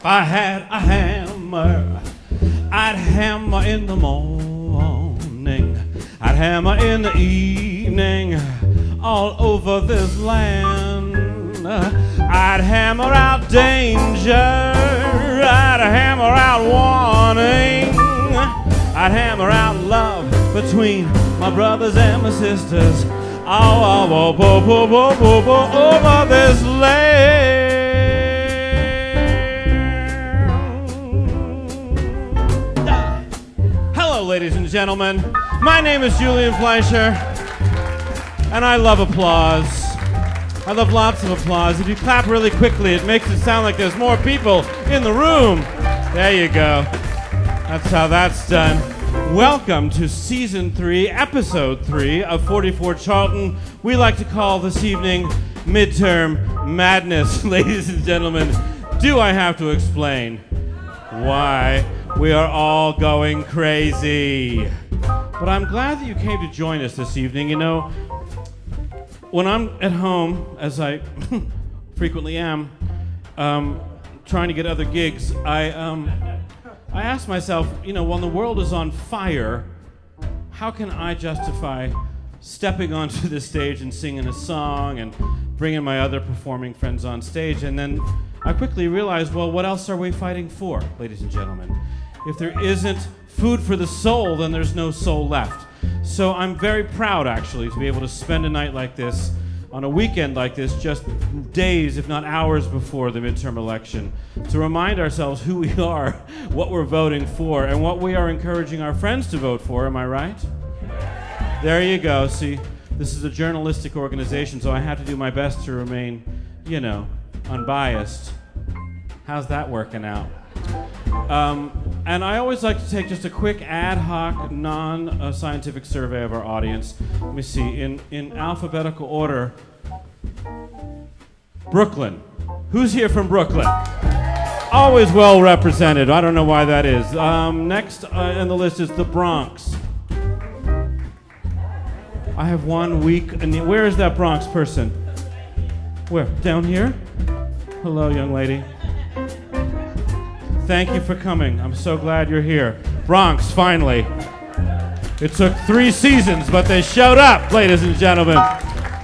If I had a hammer, I'd hammer in the morning, I'd hammer in the evening, all over this land. I'd hammer out danger, I'd hammer out warning, I'd hammer out love between my brothers and my sisters, all over this land. Hello, ladies and gentlemen. My name is Julian Fleisher, and I love applause. I love lots of applause. If you clap really quickly, it makes it sound like there's more people in the room. There you go. That's how that's done. Welcome to Season 3, Episode 3 of 44 Charlton. We like to call this evening Midterm Madness. Ladies and gentlemen, do I have to explain why we are all going crazy? But I'm glad that you came to join us this evening. You know, when I'm at home, as I frequently am, trying to get other gigs, I ask myself, you know, when the world is on fire, how can I justify stepping onto the stage and singing a song and bringing my other performing friends on stage? And then I quickly realized, well, what else are we fighting for, ladies and gentlemen? If there isn't food for the soul, then there's no soul left. So I'm very proud, actually, to be able to spend a night like this, on a weekend like this, just days, if not hours before the midterm election, to remind ourselves who we are, what we're voting for, and what we are encouraging our friends to vote for. Am I right? There you go. See, this is a journalistic organization, so I have to do my best to remain, you know, unbiased. How's that working out? And I always like to take just a quick ad hoc, non-scientific survey of our audience. Let me see, in alphabetical order, Brooklyn. Who's here from Brooklyn? Always well represented. I don't know why that is. Next on the list is the Bronx. I have 1 week. Where is that Bronx person? Where? Down here? Hello, young lady. Thank you for coming. I'm so glad you're here. Bronx, finally. It took 3 seasons, but they showed up, ladies and gentlemen.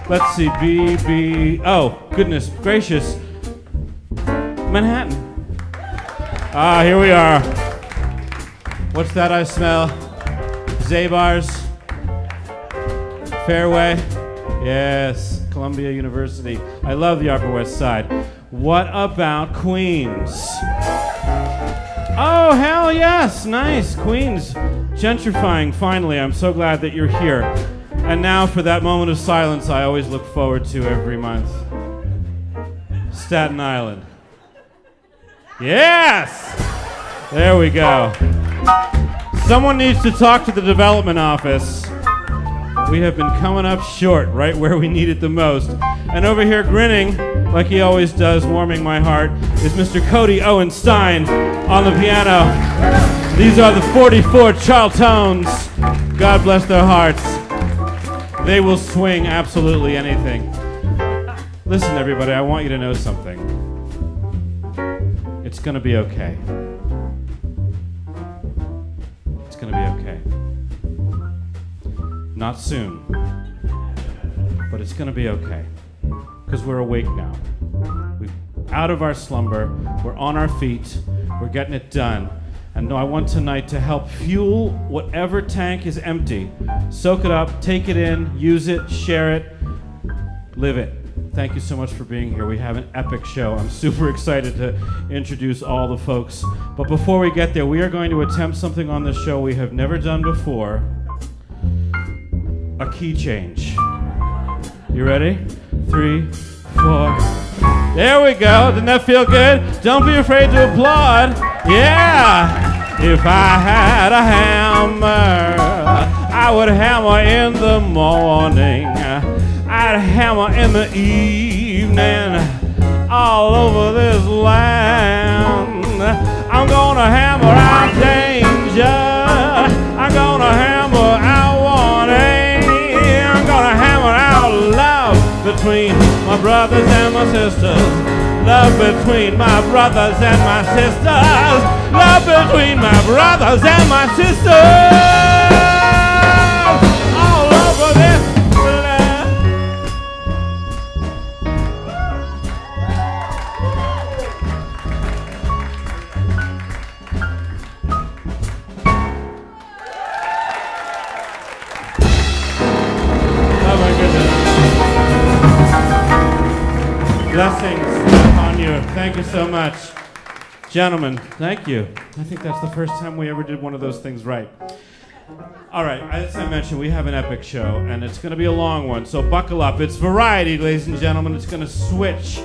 Let's see, oh, goodness gracious. Manhattan. Ah, here we are. What's that I smell? Zabar's. Fairway. Yes, Columbia University. I love the Upper West Side. What about Queens? Oh, hell yes, nice, Queens. Gentrifying, finally, I'm so glad that you're here. And now for that moment of silence I always look forward to every month. Staten Island. Yes! There we go. Someone needs to talk to the development office. We have been coming up short, right where we need it the most. And over here grinning, like he always does, warming my heart, is Mr. Cody Owenstein on the piano. These are the 44 Charltons. God bless their hearts. They will swing absolutely anything. Listen, everybody, I want you to know something. It's gonna be okay. It's gonna be okay. Not soon, but it's gonna be okay. Because we're awake now. We're out of our slumber, we're on our feet, we're getting it done. And no, I want tonight to help fuel whatever tank is empty. Soak it up, take it in, use it, share it, live it. Thank you so much for being here. We have an epic show. I'm super excited to introduce all the folks. But before we get there, we are going to attempt something on this show we have never done before. A key change. You ready? 3, 4. There we go. Didn't that feel good? Don't be afraid to applaud. Yeah. If I had a hammer, I would hammer in the morning. I'd hammer in the evening, all over this land. I'm gonna hammer out danger. I'm gonna hammer out warning. I'm gonna hammer out love between my brothers and my sisters, Love between my brothers and my sisters. Love between my brothers and my sisters. All over this land. Oh my goodness. Blessings upon you. Thank you so much. Gentlemen, thank you. I think that's the first time we ever did one of those things right. All right, as I mentioned, we have an epic show, and it's going to be a long one, so buckle up. It's variety, ladies and gentlemen. It's going to switch,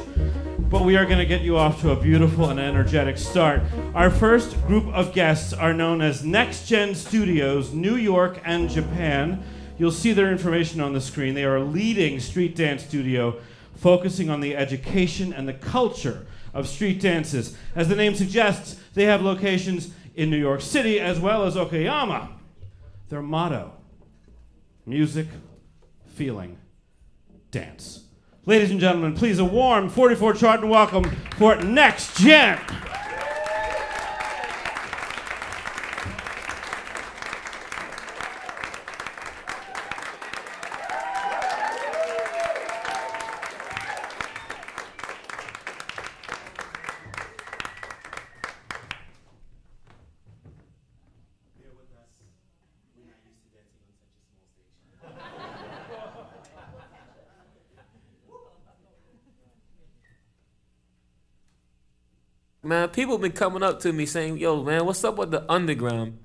but we are going to get you off to a beautiful and energetic start. Our first group of guests are known as Next Gen Studios, New York and Japan. You'll see their information on the screen. They are a leading street dance studio focusing on the education and the culture of street dances. As the name suggests, they have locations in New York City as well as Okayama. Their motto, music, feeling, dance. Ladies and gentlemen, please a warm 44 Charlton welcome for Next Gen. Man, people been coming up to me saying, yo, man, what's up with the underground?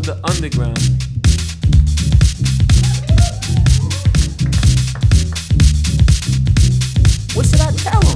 The underground. What should I tell them?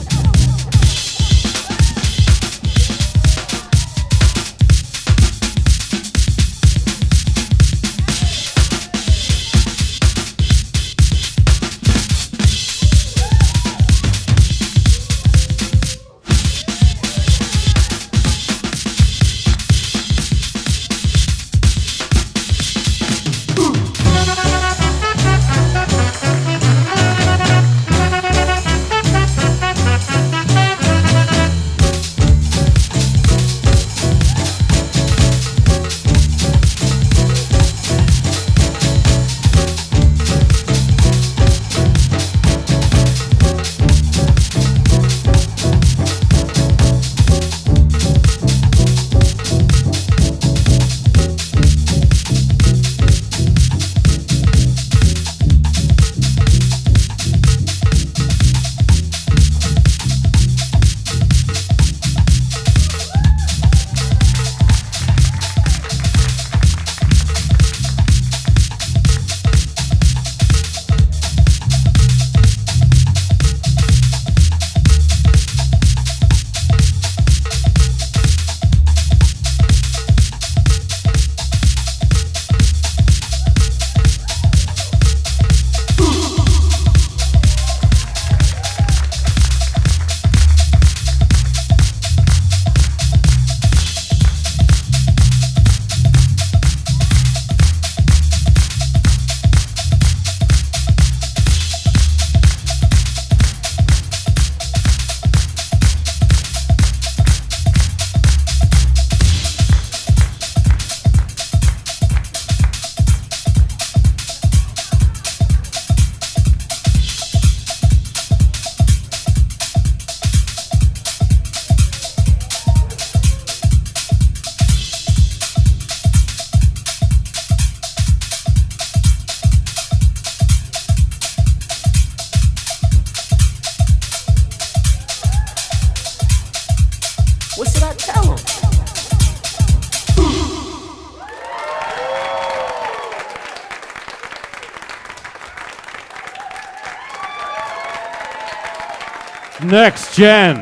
Next Gen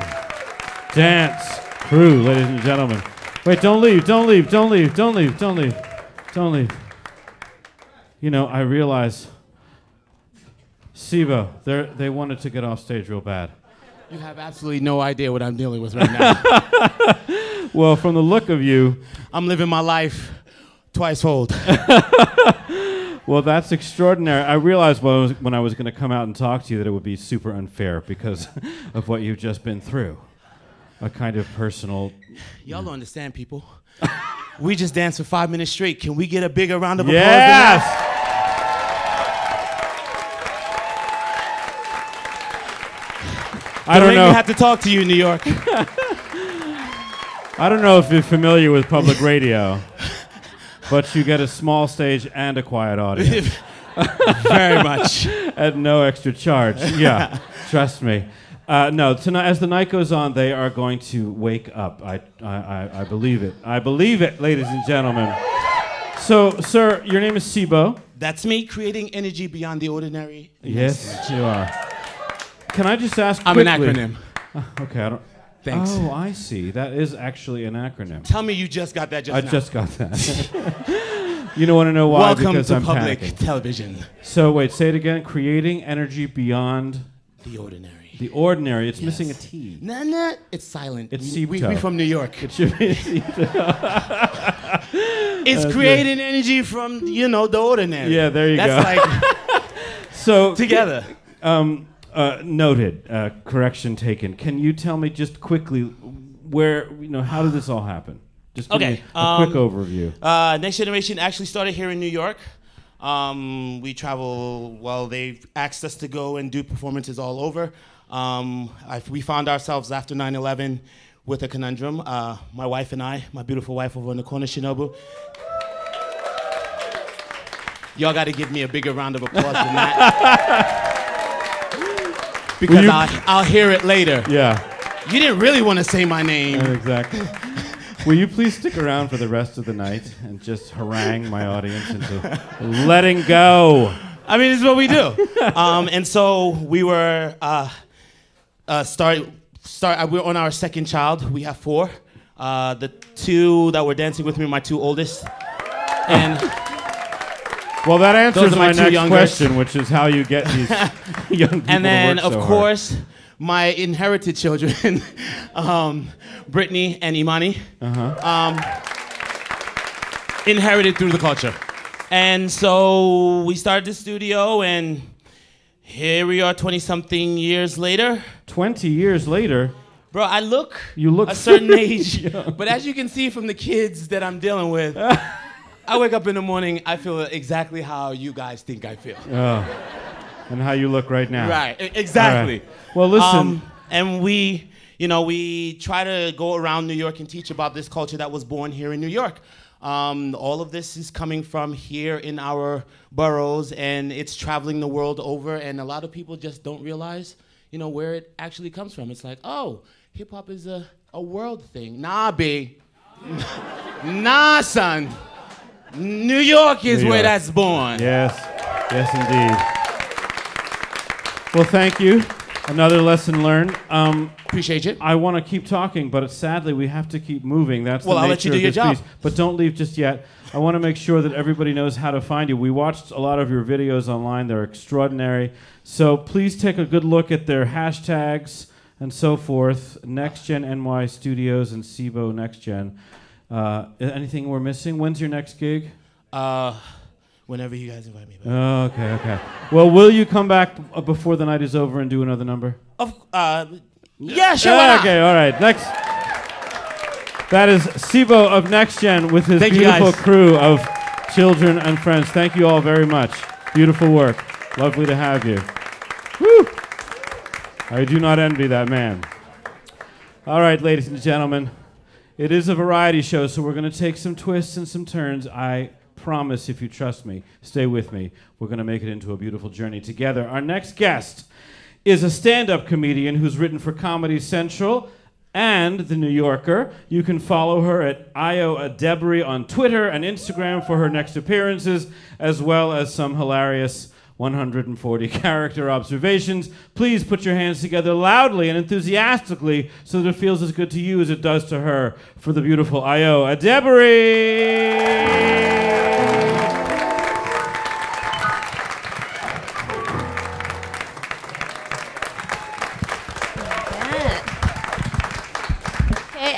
Dance Crew, ladies and gentlemen. Wait, don't leave. You know, I realize, Sibo, they wanted to get off stage real bad. You have absolutely no idea what I'm dealing with right now. Well, from the look of you, I'm living my life twice fold. well, that's extraordinary. I realized when I was going to come out and talk to you that it would be super unfair because of what you've just been through. A kind of personal... Y'all don't understand, people. We just danced for 5 minutes straight. Can we get a bigger round of applause Yes! than that? I don't know. I have to talk to you, New York. I don't know if you're familiar with public radio, but you get a small stage and a quiet audience. Very much. At no extra charge. Yeah, trust me. No, tonight, as the night goes on, they are going to wake up. I believe it. I believe it, ladies and gentlemen. So, sir, your name is Sibo. That's me, creating energy beyond the ordinary. Yes, you are. Can I just ask quickly? I'm an acronym. Okay, I don't... Thanks. Oh, I see. That is actually an acronym. Tell me you just got that just now. I just got that. You don't want to know why? Welcome because to I'm public panicking. television. So, wait, say it again. Creating energy beyond... The ordinary. The ordinary. It's Yes. missing a T. Nah, it's silent. It's we Sibto. from New York. It should be It's creating energy from, the ordinary. Yeah, there you go. That's like So together. Noted. Correction taken. Can you tell me just quickly where, how did this all happen? Just give me a quick overview. Next Generation actually started here in New York. We travel, they've asked us to go and do performances all over. We found ourselves after 9/11 with a conundrum. My wife and I, my beautiful wife over in the corner, Shinobu. Y'all got to give me a bigger round of applause than that. Because I'll hear it later. Yeah. You didn't really want to say my name. Exactly. Will you please stick around for the rest of the night and just harangue my audience into letting go? I mean, this is what we do. And so we were we're on our second child. We have 4. The 2 that were dancing with me are my 2 oldest. And well, that answers my next youngers. question, which is how you get these young people and then, to work so of course, my inherited children, Brittany and Imani, inherited through the culture. And so we started the studio, and here we are 20-something years later. 20 years later? Bro, You look a certain age, young. but as you can see from the kids that I'm dealing with, I wake up in the morning, I feel exactly how you guys think I feel. Oh. And how you look right now. Right, exactly. Right. Well, listen. And we try to go around New York and teach about this culture that was born here in New York. All of this is coming from here in our boroughs, and it's traveling the world over, and a lot of people just don't realize, where it actually comes from. It's like, oh, hip-hop is a world thing. Nah, B. Nah, son. New York is where that's born. Yes. Yes, indeed. Well, thank you. Another lesson learned. Appreciate you. I want to keep talking, but sadly we have to keep moving. That's the I'll let nature you do of your this job. piece. But don't leave just yet. I want to make sure that everybody knows how to find you. We watched a lot of your videos online. They're extraordinary. So please take a good look at their hashtags and so forth. Next Gen NY Studios and Sibo Next Gen. Anything we're missing? When's your next gig? Whenever you guys invite me back. Okay. Well, will you come back before the night is over and do another number? Yeah, sure. Why not? Okay, all right. Next. That is Sibo of Next Gen with his beautiful crew of children and friends. Thank you all very much. Beautiful work. Lovely to have you. Woo! I do not envy that man. All right, ladies and gentlemen. It is a variety show, so we're going to take some twists and some turns. I promise, if you trust me, stay with me. We're going to make it into a beautiful journey together. Our next guest is a stand-up comedian who's written for Comedy Central and The New Yorker. You can follow her at Io Adebri on Twitter and Instagram for her next appearances, as well as some hilarious 140 character observations. Please put your hands together loudly and enthusiastically so that it feels as good to you as it does to her for the beautiful Io Adebari.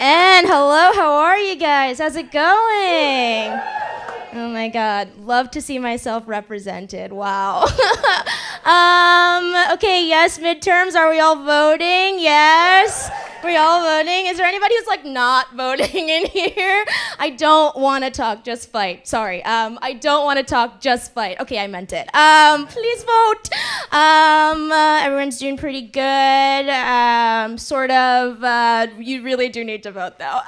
And hello, how are you guys? How's it going? Oh my God, love to see myself represented. Wow. Okay, yes, midterms. Are we all voting? Yes. Are we all voting? Is there anybody who's like not voting in here? I don't want to talk, just fight. Sorry. I don't want to talk, just fight. Okay, I meant it. Please vote. Everyone's doing pretty good. Sort of. You really do need to vote though.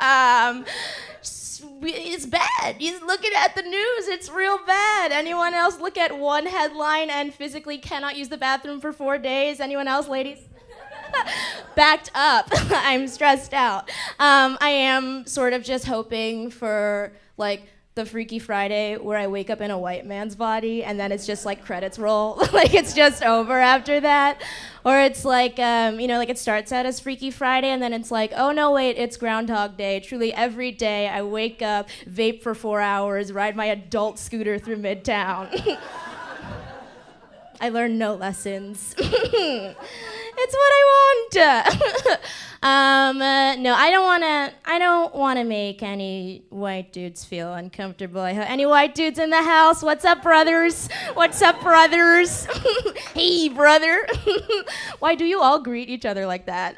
It's bad. You looking at the news, it's real bad. Anyone else look at one headline and physically cannot use the bathroom for 4 days? Anyone else, ladies? Backed up. I'm stressed out. I am sort of just hoping for like the Freaky Friday where I wake up in a white man's body and then it's just like credits roll. Like it's just over after that. Or it's like, like it starts out as Freaky Friday and then it's like, oh no, wait, it's Groundhog Day. Truly every day I wake up, vape for 4 hours, ride my adult scooter through Midtown. I learned no lessons. It's what I want. No, I don't wanna make any white dudes feel uncomfortable. Any white dudes in the house? What's up, brothers? What's up, brothers? Hey, brother. Why do you all greet each other like that?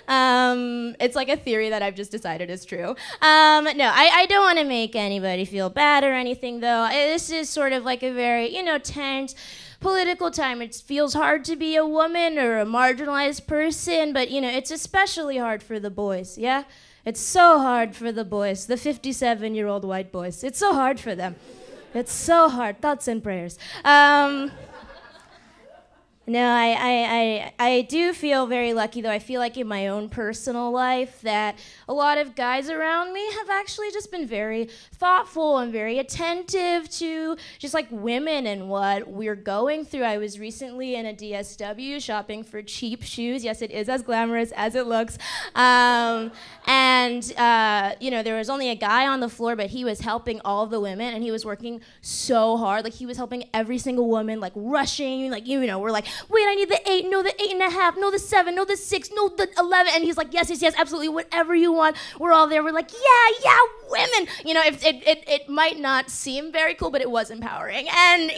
It's like a theory that I've just decided is true. No, I don't want to make anybody feel bad or anything, though. This is sort of like a very, tense political time. It feels hard to be a woman or a marginalized person, but it's especially hard for the boys, yeah? It's so hard for the boys, the 57-year-old white boys. It's so hard for them. It's so hard. Thoughts and prayers. No, I do feel very lucky, though. I feel like in my own personal life that a lot of guys around me have actually just been very thoughtful and very attentive to just like women and what we're going through. I was recently in a DSW shopping for cheap shoes. Yes, it is as glamorous as it looks. There was only a guy on the floor, but he was helping all of the women, and he was working so hard. Like, he was helping every single woman, like, rushing, like, we're like, wait, I need the 8, no, the 8.5, no, the 7, no, the 6, no, the 11. And he's like, yes, absolutely, whatever you want. We're all there. We're like, yeah, women. It might not seem very cool, but it was empowering. And,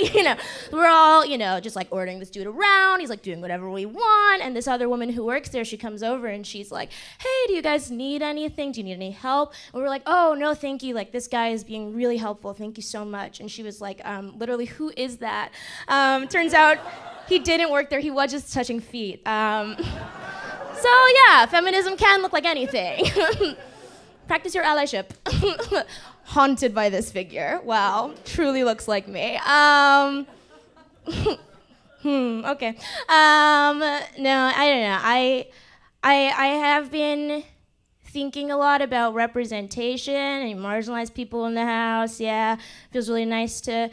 we're all, just like ordering this dude around. He's like doing whatever we want. And this other woman who works there, she comes over and she's like, hey, do you guys need anything? Do you need any help? And we're like, oh, no, thank you. Like, this guy is being really helpful. Thank you so much. And she was like, literally, who is that? Turns out he didn't work there. He was just touching feet. So yeah, feminism can look like anything. Practice your allyship. Haunted by this figure. Wow, truly looks like me. Okay. No, I don't know. I have been thinking a lot about representation and marginalized people in the house. Yeah, feels really nice to,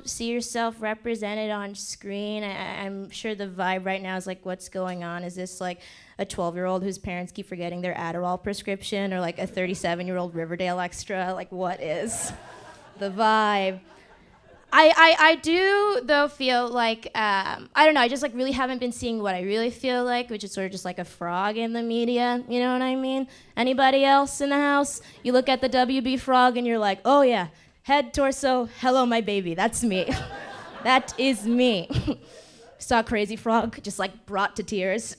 see yourself represented on screen. I'm sure the vibe right now is like, what's going on? Is this like a 12-year-old whose parents keep forgetting their Adderall prescription, or like a 37-year-old Riverdale extra? Like, what is the vibe? I do, though, feel like, I don't know, I just like really haven't been seeing what I really feel like, which is sort of just like a frog in the media, you know what I mean? Anybody else in the house? You look at the WB frog and you're like, oh yeah, head, torso, hello my baby, that's me. That is me. Saw Crazy Frog, just like brought to tears.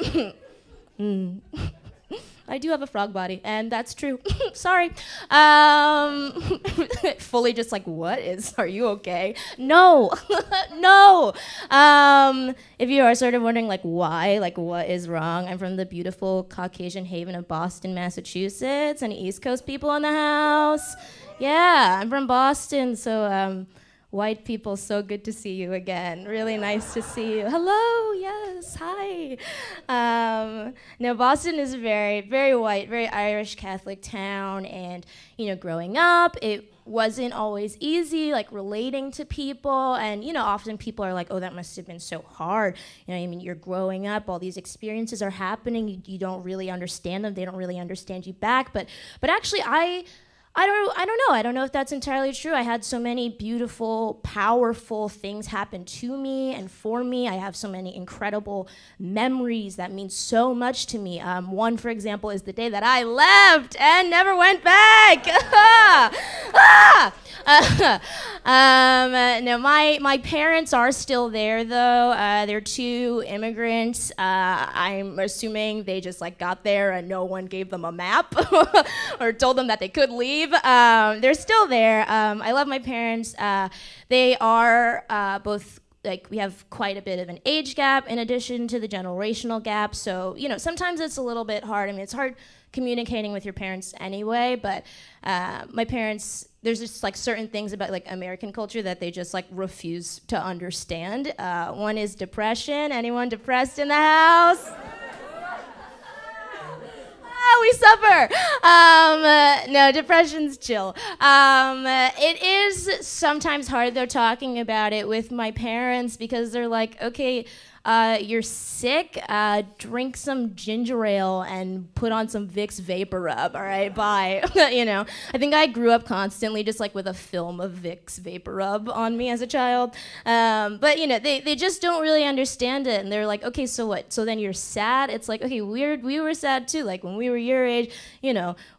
I do have a frog body, and that's true. Sorry. Fully just like, are you okay? No, no. If you are sort of wondering like why, like what is wrong, I'm from the beautiful Caucasian haven of Boston, Massachusetts. Any East Coast people in the house? Yeah, I'm from Boston, so white people, so good to see you again. Really nice to see you. Hello, yes, hi. No, Boston is a very, very white, very Irish Catholic town, and growing up, it wasn't always easy, like relating to people. And, often people are like, oh, that must have been so hard. I mean, you're growing up, all these experiences are happening, you don't really understand them, they don't really understand you back. But actually, I don't know. I don't know if that's entirely true. I had so many beautiful, powerful things happen to me and for me. I have so many incredible memories that mean so much to me. One, for example, is the day that I left and never went back. No, my parents are still there, though. They're two immigrants. I'm assuming they just got there and no one gave them a map or told them that they could leave. They're still there. I love my parents. They are both, we have quite a bit of an age gap in addition to the generational gap. So, sometimes it's a little bit hard. I mean, it's hard communicating with your parents anyway, but my parents, there's just certain things about American culture that they just refuse to understand. One is depression. Anyone depressed in the house? We suffer. No, depression's chill. It is sometimes hard, though, talking about it with my parents because they're like, okay, you're sick, drink some ginger ale and put on some Vicks Vapor Rub, all right, bye. I think I grew up constantly just with a film of Vicks Vapor Rub on me as a child. But, they just don't really understand it. And they're like, okay, so what? So then you're sad? It's like, okay, we were sad too. When we were your age,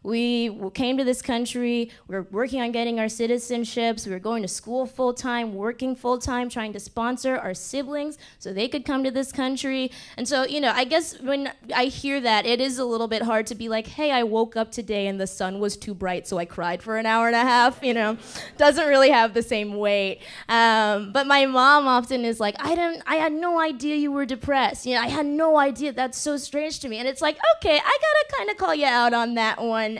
we came to this country, we were working on getting our citizenships, we were going to school full-time, working full-time, trying to sponsor our siblings so they could come to this country. And so, I guess when I hear that, it is a little bit hard to be like, hey, I woke up today and the sun was too bright, so I cried for an hour and a half, doesn't really have the same weight. But my mom often is like, I had no idea you were depressed. I had no idea. That's so strange to me. And it's like, okay, I gotta kind of call you out on that one.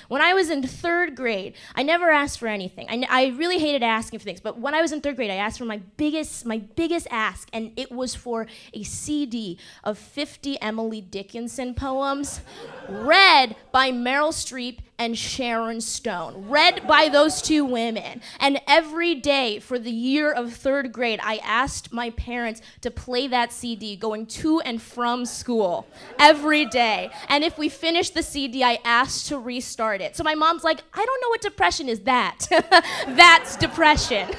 When I was in 3rd grade, I never asked for anything. I really hated asking for things, but when I was in 3rd grade, I asked for my biggest ask, and it was for a CD of 50 Emily Dickinson poems read by Meryl Streep and Sharon Stone, read by those two women. And every day for the year of 3rd grade, I asked my parents to play that CD going to and from school every day. And if we finished the CD, I asked to restart it. So my mom's like, I don't know what depression is. That's depression.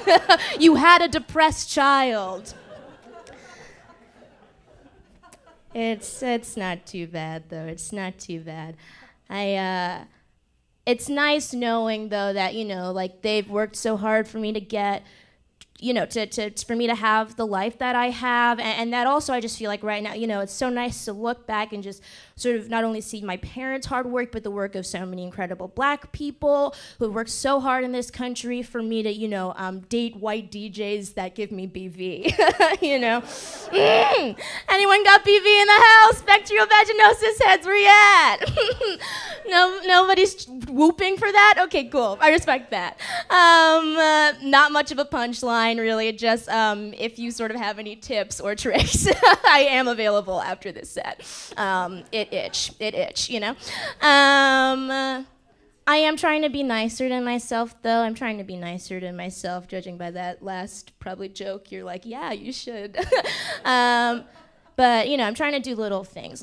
You had a depressed child. It's not too bad, though. It's not too bad. It's nice knowing, though, that, they've worked so hard for me to get, for me to have the life that I have. And that also, I just feel like right now, it's so nice to look back and just sort of not only see my parents' hard work, but the work of so many incredible Black people who worked so hard in this country for me to, date white DJs that give me BV, Anyone got BV in the house? Bacterial vaginosis heads, where you at? No, nobody's whooping for that? Okay, cool. I respect that. Not much of a punchline, really. Just if you sort of have any tips or tricks, I am available after this set. It itch, I am trying to be nicer to myself, though. I'm trying to be nicer to myself, judging by that last probably joke. You're like, yeah, you should. But, I'm trying to do little things.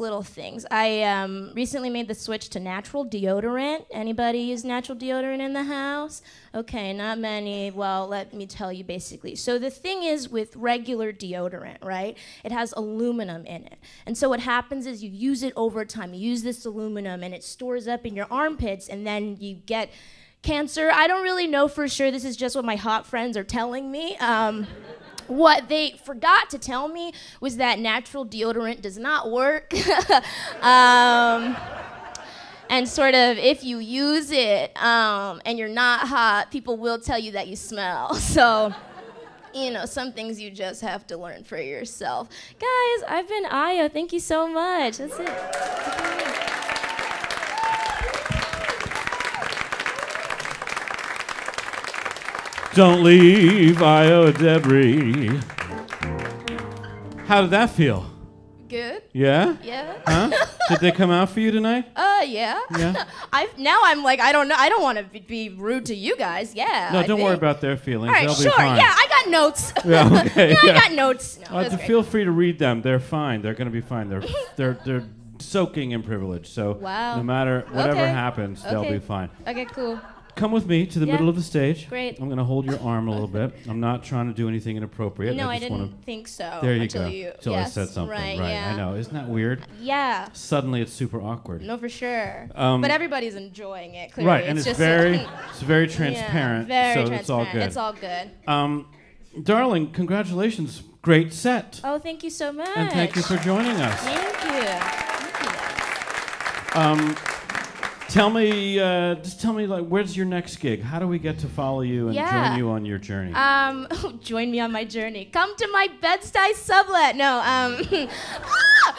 I recently made the switch to natural deodorant. Anybody use natural deodorant in the house? Okay, not many. Well, let me tell you basically. So the thing is with regular deodorant, right? It has aluminum in it. And so what happens is you use it over time. You use this aluminum and it stores up in your armpits and then you get cancer. I don't really know for sure. This is just what my hot friends are telling me. What they forgot to tell me was that natural deodorant does not work. And sort of, if you use it and you're not hot, people will tell you that you smell. So, some things you just have to learn for yourself. Guys, I've been Aya. Thank you so much. That's it. Don't leave, Io Debris. How did that feel? Good. Yeah? Yeah. Huh? Did they come out for you tonight? Yeah. Yeah? I'm like, I don't know. I don't want to be rude to you guys. Yeah. No, I don't worry think. about their feelings. All right, They'll sure. be fine. Yeah, I got notes. Yeah, okay. I got notes. No, that's great. Feel free to read them. They're fine. They're going to be fine. They're soaking in privilege. So Wow. no matter whatever Okay. happens, they'll Okay. be fine. Okay, cool. Come with me to the Yeah. middle of the stage. Great. I'm going to hold your arm a little bit. I'm not trying to do anything inappropriate. No, I just didn't wanna... think so. There you until go. You, Until yes, I said something. Right. I Yeah. know. Isn't that weird? Yeah. Suddenly it's super awkward. No, for sure. But everybody's enjoying it. Clearly, Right, and it's just very transparent. Yeah, very so transparent. it's all good. It's all good. Darling, congratulations. Great set. Oh, thank you so much. And thank you for joining us. Thank you. Tell me, like, where's your next gig? How do we get to follow you and join you on your journey? Join me on my journey. Come to my Bed-Stuy sublet. No,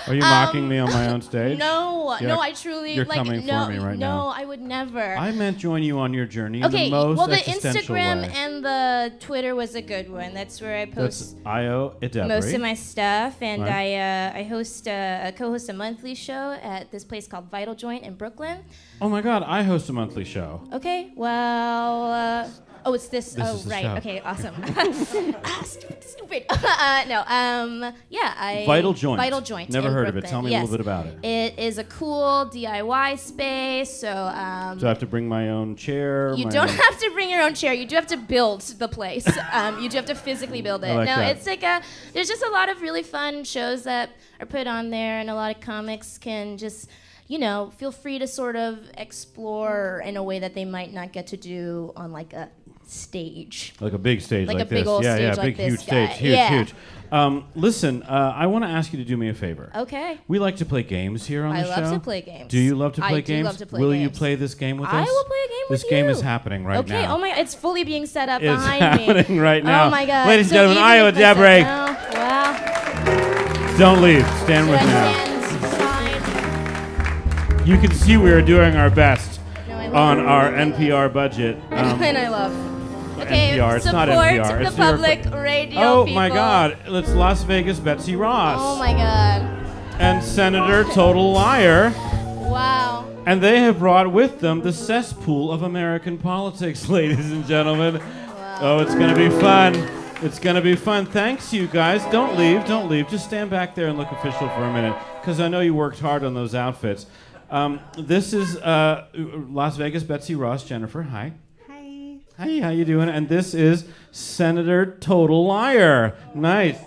Are you mocking me on my own stage? No, Yeah, no, I truly you're like. coming no, for me right no, now. I would never. I meant join you on your journey Okay, in the most well, the existential Instagram way. and the Twitter was a good one. That's where I That's post Io Idebri. most of my stuff, and Right. I host co-host a monthly show at this place called Vital Joint in Brooklyn. Oh my God, I host a monthly show. Okay, well, oh, it's this. This oh, is the right. show. Okay, awesome. Stupid. I Vital Joint. Vital Joint. Never in heard of it. Brooklyn. Tell me Yes. a little bit about it. It is a cool DIY space. So Do I have to bring my own chair? you my don't own- have to bring your own chair. You do have to build the place. You do have to physically build it. I like no, that. it's like there's just a lot of really fun shows that are put on there, and a lot of comics can just, feel free to sort of explore in a way that they might not get to do on like a stage. Like a big stage Like like a big this. old yeah, stage yeah, like big, huge this guy. stage. Huge, Yeah. huge. Listen, I want to ask you to do me a favor. Okay. We like to play games here on I the show. love to play games. Do you love to play I games? do love to play Will you games. play this game with I us? will play a game with This game you. is happening right Okay. now. Oh my! It's fully being set up It's behind me. happening right now. Oh my God! Ladies and So gentlemen, easy to Io place it Idebri. now. Wow. Don't leave. Stand Should with I me now. stand aside? You can see we are doing our best No, I love on it. our NPR budget. And I love. Okay, NPR. It's support not NPR. the It's New York public radio Oh people. my God! It's Las Vegas Betsy Ross Oh my God! and Senator Total Liar. Wow. And they have brought with them the cesspool of American politics, ladies and gentlemen. Oh, it's going to be fun. It's going to be fun. Thanks, you guys. Don't leave. Don't leave. Just stand back there and look official for a minute, because I know you worked hard on those outfits. This is Las Vegas Betsy Ross. Jennifer, hi. Hi. Hi, how you doing? And this is Senator Total Liar. Nice.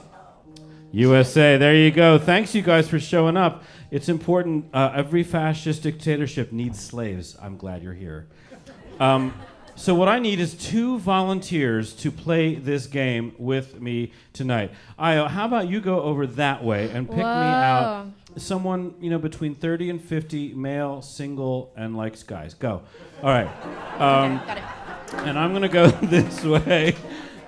USA, there you go. Thanks, you guys, for showing up. It's important. Every fascist dictatorship needs slaves. I'm glad you're here. So what I need is 2 volunteers to play this game with me tonight. Io, how about you go over that way and pick me out someone, between 30 and 50, male, single, and likes guys. Go. All right. Got it. And I'm going to go this way.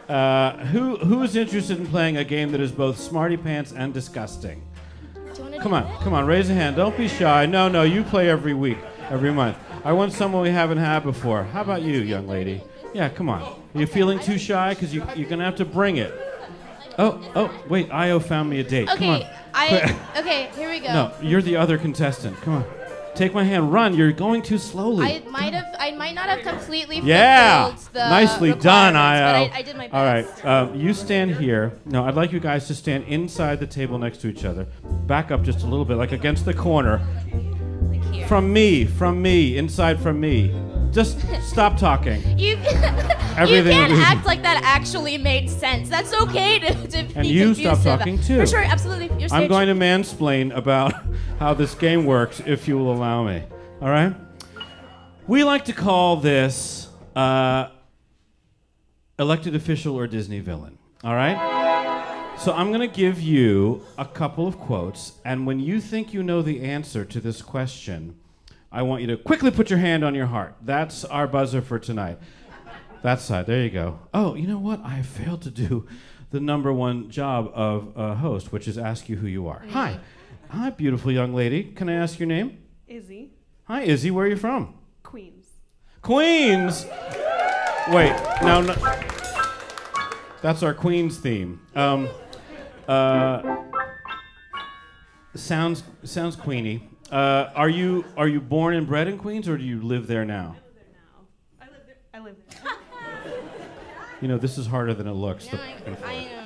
Who is interested in playing a game that is both smarty pants and disgusting? Do you wanna Come do on, it? come on, raise a hand. Don't be shy. No, you play every week, every month. I want someone we haven't had before. How about you, young lady? Yeah, come on. Are you feeling too shy? Because you're going to have to bring it. Oh, wait, Io found me a date. Come on. Okay, here we go. No, you're the other contestant. Come on. Take my hand. Run. You're going too slowly. I might not have completely Yeah, fulfilled the nicely done, requirements, Io. but I did my All best. right, you stand here. No, I'd like you guys to stand inside the table next to each other. Back up just a little bit, like against the corner. Like here. From me, inside from me. Just stop talking. You Everything can't is- act like that actually made sense. That's okay to And be you stop confused talking, about. too. For sure, absolutely. Your I'm stage. going to mansplain about how this game works, if you will allow me. All right? We like to call this elected official or Disney villain. All right? So I'm going to give you a couple of quotes, and when you think you know the answer to this question, I want you to quickly put your hand on your heart. That's our buzzer for tonight. That side. There you go. Oh, you know what? I failed to do the #1 job of a host, which is ask you who you are. Hi. Hi, beautiful young lady. Can I ask your name? Izzy. Hi, Izzy. Where are you from? Queens. Queens. Wait. No. That's our Queens theme. Sounds Queenie. Are you born and bred in Queens, or do you live there now? I live there. You know, this is harder than it looks. No,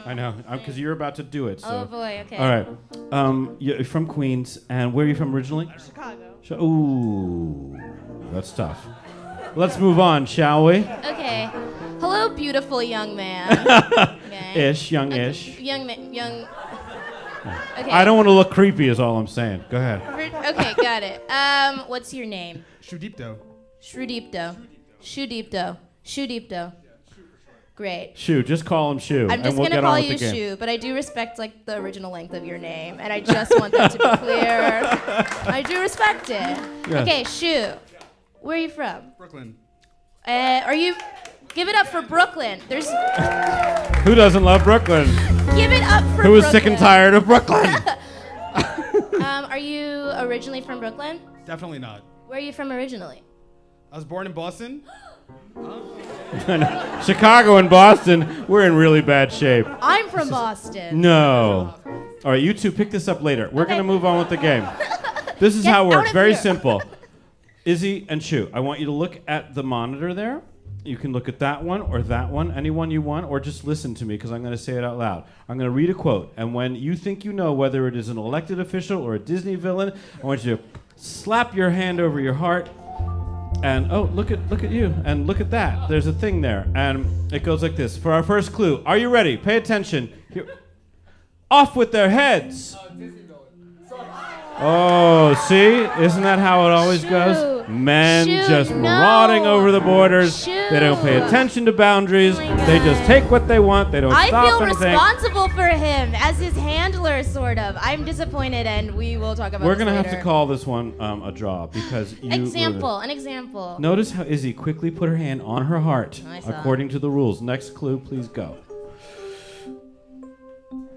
I know, because you're about to do it. So. Oh boy, okay. All right. You're from Queens, and where are you from originally? Chicago. Ooh, that's tough. Let's move on, shall we? Okay. Hello, beautiful young man. Okay. Ish, young-ish. Young man, young. Okay. I don't want to look creepy, is all I'm saying. Go ahead. Okay, got it. What's your name? Shudipto. Shudipto. Great. Shu, just call him Shu. I'm just and we'll gonna get call on with you the game. Shu, but I do respect like the original length of your name, and I just want that to be clear. I do respect it. Yes. Okay, Shu, where are you from? Brooklyn. Are you? Give it up for Brooklyn. There's. Who doesn't love Brooklyn? Give it up for. Who is Brooklyn. sick and tired of Brooklyn? Are you originally from Brooklyn? Definitely not. Where are you from originally? I was born in Boston. Chicago and Boston, we're in really bad shape. I'm from Boston. No. All right, you two pick this up later. We're Okay. going to move on with the game. This is Get how it out works. of Very here. simple. Izzy and Shu, I want you to look at the monitor there. You can look at that one or that one, any one you want, or just listen to me because I'm going to say it out loud. I'm going to read a quote, and when you think you know whether it is an elected official or a Disney villain, I want you to slap your hand over your heart and, oh, look at you, and look at that. There's a thing there, and it goes like this. For our first clue, are you ready? Pay attention. Here. Off with their heads. Oh, see? Isn't that how it always goes? Men Shoot, just no. marauding over the borders. Shoot. They don't pay attention to boundaries. Oh my They God. just take what they want. They don't I stop feel and think. responsible for him as his handler, sort of. I'm disappointed, and we will talk about We're this going to have later. to call this one a draw because you... An example. Notice how Izzy quickly put her hand on her heart, I saw. according to the rules. Next clue, please go.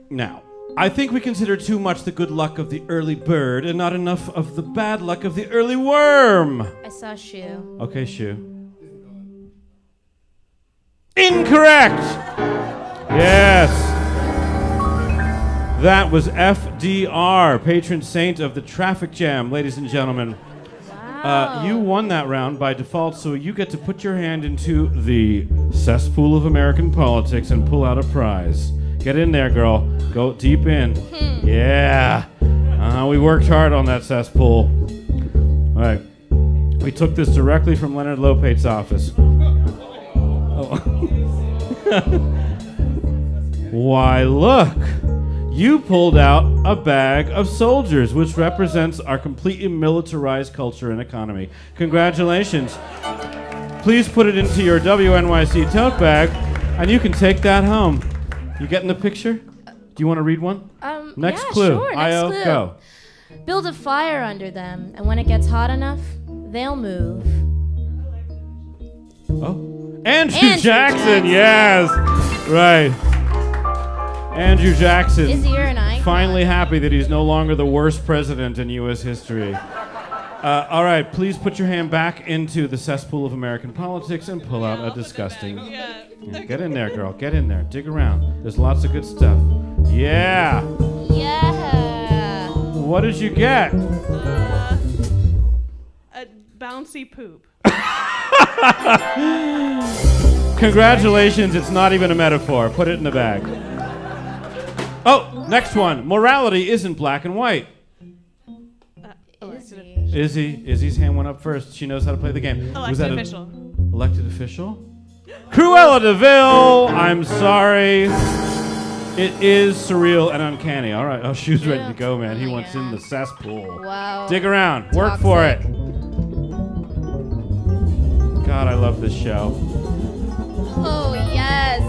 Now, I think we consider too much the good luck of the early bird and not enough of the bad luck of the early worm. I saw Shu. Okay, Shu. Incorrect! Yes. That was FDR, patron saint of the traffic jam, ladies and gentlemen. Wow. You won that round by default, so you get to put your hand into the cesspool of American politics and pull out a prize. Get in there, girl. Go deep in. Yeah. We worked hard on that cesspool. All right. We took this directly from Leonard Lopate's office. Oh. Why, look. You pulled out a bag of soldiers, which represents our completely militarized culture and economy. Congratulations. Please put it into your WNYC tote bag, and you can take that home. You getting the picture? Do you want to read one? Next Yeah, clue. sure. Next I.O. clue. Go. Build a fire under them, and when it gets hot enough, they'll move. Oh. Andrew Andrew Jackson, yes. Right. Andrew Jackson. Is he an icon? Finally happy that he's no longer the worst president in U.S. history. All right, please put your hand back into the cesspool of American politics and pull out a disgusting... Yeah. Get in there, girl. Get in there. Dig around. There's lots of good stuff. Yeah. Yeah. What did you get? A bouncy poop. Congratulations. It's not even a metaphor. Put it in the bag. Oh, next one. Morality isn't black and white. Izzy's hand went up first. She knows how to play the game. Was that Elected official. Elected official? Cruella DeVille! I'm sorry. It is surreal and uncanny. All right. Oh, Shu's ready to go, man. He wants in the cesspool. Wow. Dig around. Work for it. God, I love this show. Oh, yes.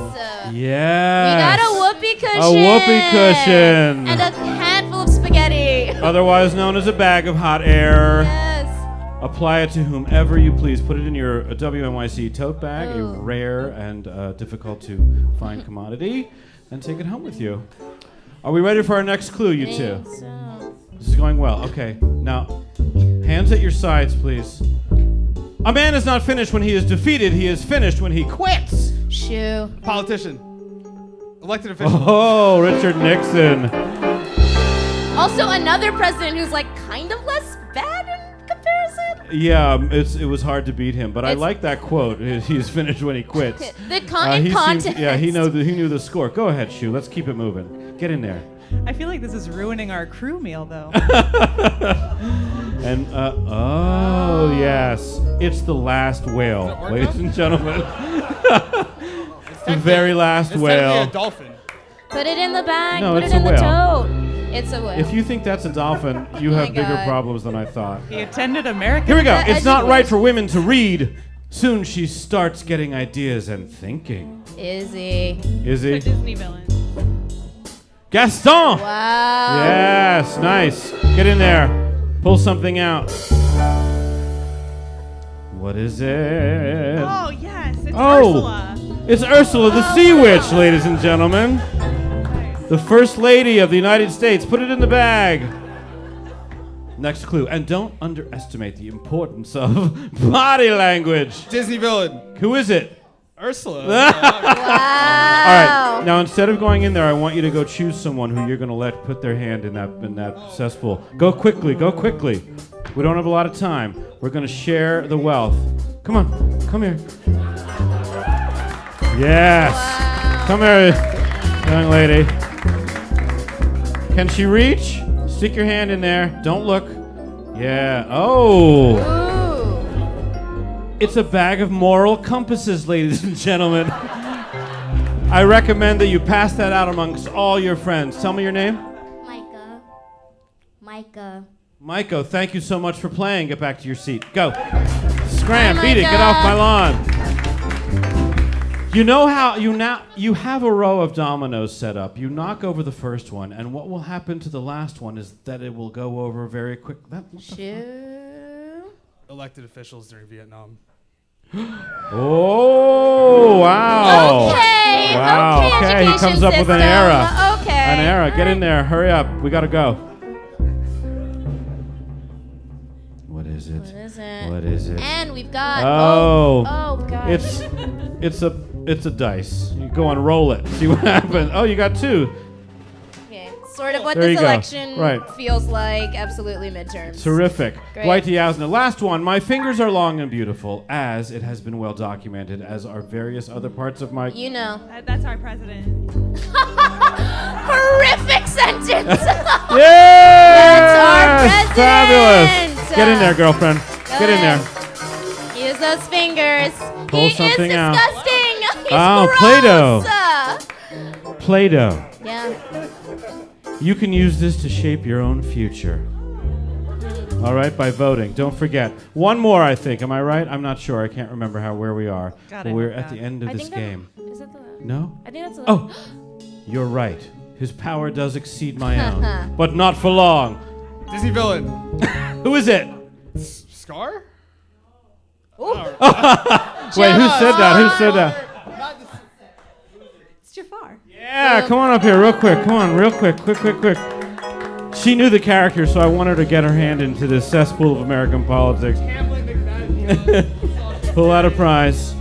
Yeah. We got a whoopee cushion. A whoopee cushion. And a handful of spaghetti. Otherwise known as a bag of hot air. Yes. Apply it to whomever you please. Put it in your WNYC tote bag, a Ooh. rare and difficult to find commodity, and take it home with you. Are we ready for our next clue, you two? Think so. This is going well. Okay. Now, hands at your sides, please. A man is not finished when he is defeated. He is finished when he quits. Shu. Politician. Elected official. Oh, Richard Nixon. Also, another president who's like kind of less bad in comparison. Yeah, it was hard to beat him, but I It's- like that quote. He's finished when he quits. In He context. seemed, yeah, he knew the score. Go ahead, Shu. Let's keep it moving. Get in there. I feel like this is ruining our crew meal, though. And oh yes, it's the last whale, Is it ladies orca? and gentlemen. The very last It's whale. technically a dolphin. Put it in the bag. No, put it's it a in the whale. tote. It's a whale. If you think that's a dolphin, you Oh have my bigger God. problems than I thought. He attended American. Here we go. I It's just not right wish- for women to read. Soon she starts getting ideas and thinking. Izzy. Is The he? Disney villain. Gaston! Wow. Yes, nice. Get in there. Pull something out. What is it? Oh yes, it's Oh. Ursula. It's Ursula the Sea Witch, ladies and gentlemen. The First Lady of the United States. Put it in the bag. Next clue. And don't underestimate the importance of body language. Disney villain. Who is it? Ursula. Wow. All right. Now, instead of going in there, I want you to go choose someone who you're going to let put their hand in that cesspool. Go quickly. Go quickly. We don't have a lot of time. We're going to share the wealth. Come on. Come here. Yes. Wow. Come here, young lady. Can she reach? Stick your hand in there. Don't look. Yeah. Oh. Ooh. It's a bag of moral compasses, ladies and gentlemen. I recommend that you pass that out amongst all your friends. Tell me your name. Micah. Micah. Maiko, thank you so much for playing. Get back to your seat. Go. Scram, beat it. Get Micah. off my lawn. You know how you have a row of dominoes set up. You knock over the first one, and what will happen to the last one is that it will go over very quick. Shoo. Elected officials during Vietnam. Oh, wow. Okay. Wow. Okay. Okay, he Education comes up with an system. era. Okay. An era. Get in there. Hurry up. We gotta go. What is it? What is it? What is it? And we've got. Oh. Oh God. It's a dice. You go and roll it. See what happens. Oh, you got two. Okay. Sort of what There this you go. election Right. feels like. Absolutely midterms. Terrific. Great. Dwight D. Austin. Last one. My fingers are long and beautiful, as it has been well documented, as are various other parts of my. You know. That's our president. Horrific sentence. Yeah! our president. Fabulous. Get in there, girlfriend. Get in there. Use those fingers. Pull he something is out. disgusting. He's Oh, gross. Play-Doh. Play-Doh. Yeah. You can use this to shape your own future. All right, by voting. Don't forget. One more, I think. Am I right? I'm not sure. I can't remember where we are. God, But I we're hope at the not. end of I this think game. Is that the? No? I think that's the. Oh, you're right. His power does exceed my own, but not for long. Disney villain. Who is it? Scar? Wait, who said that? Who said that? It's Jafar. Yeah, come on up here real quick. Come on, real quick. Quick. She knew the character, so I want her to get her hand into this cesspool of American politics. Pull out a prize.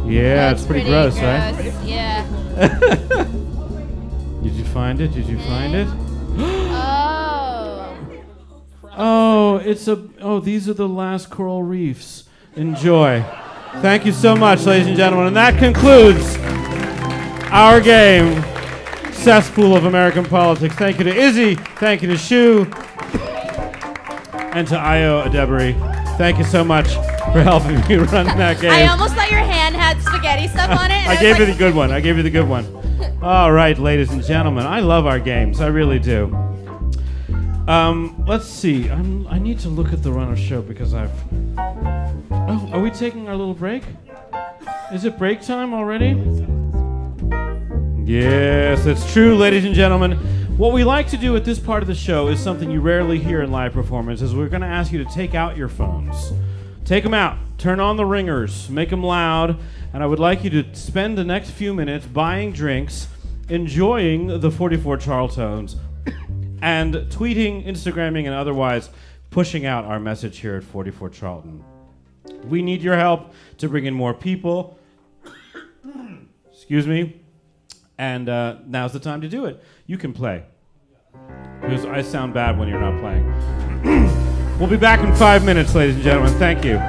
Yeah, That's it's pretty gross, right? Yeah. Did you find it? Oh. Oh, these are the last coral reefs. Enjoy. Thank you so much, ladies and gentlemen. And that concludes our game, Cesspool of American Politics. Thank you to Izzy. Thank you to Shu. And to Io Adebari. Thank you so much for helping me run that game. I almost thought your hand had spaghetti stuff on it. And I was gave you like, the good one. All right, ladies and gentlemen. I love our games. I really do. Let's see. I need to look at the run of show because I've... Oh, are we taking our little break? Is it break time already? Yes, it's true, ladies and gentlemen. What we like to do at this part of the show is something you rarely hear in live performances. We're going to ask you to take out your phones. Take them out. Turn on the ringers. Make them loud. And I would like you to spend the next few minutes buying drinks, enjoying the 44 Charltons, and tweeting, Instagramming, and otherwise pushing out our message here at 44 Charlton. We need your help to bring in more people. Excuse me. And now's the time to do it. You can play. Because I sound bad when you're not playing. We'll be back in 5 minutes, ladies and gentlemen. Thank you.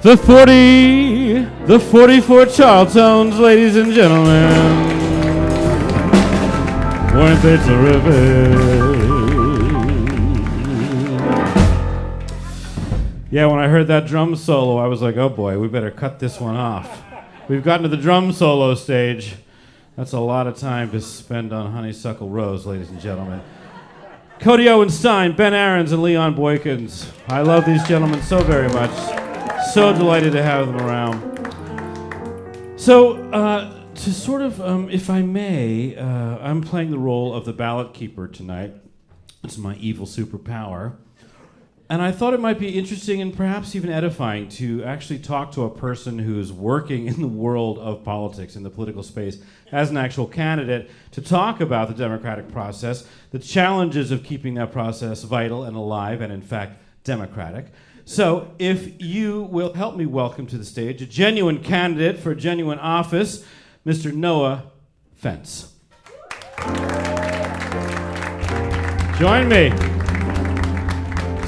The 44 Charltons, ladies and gentlemen. Weren't they terrific? Yeah, when I heard that drum solo, I was like, oh boy, we better cut this one off. We've gotten to the drum solo stage. That's a lot of time to spend on Honeysuckle Rose, ladies and gentlemen. Cody Owen Stein, Ben Aarons, and Leon Boykins. I love these gentlemen so very much. So delighted to have them around. So, to sort of, if I may, I'm playing the role of the ballot keeper tonight. It's my evil superpower. And I thought it might be interesting and perhaps even edifying to actually talk to a person who's working in the world of politics, in the political space, as an actual candidate, to talk about the democratic process, the challenges of keeping that process vital and alive and, in fact, democratic. So if you will help me welcome to the stage a genuine candidate for a genuine office, Mr. Noah Fence. Join me.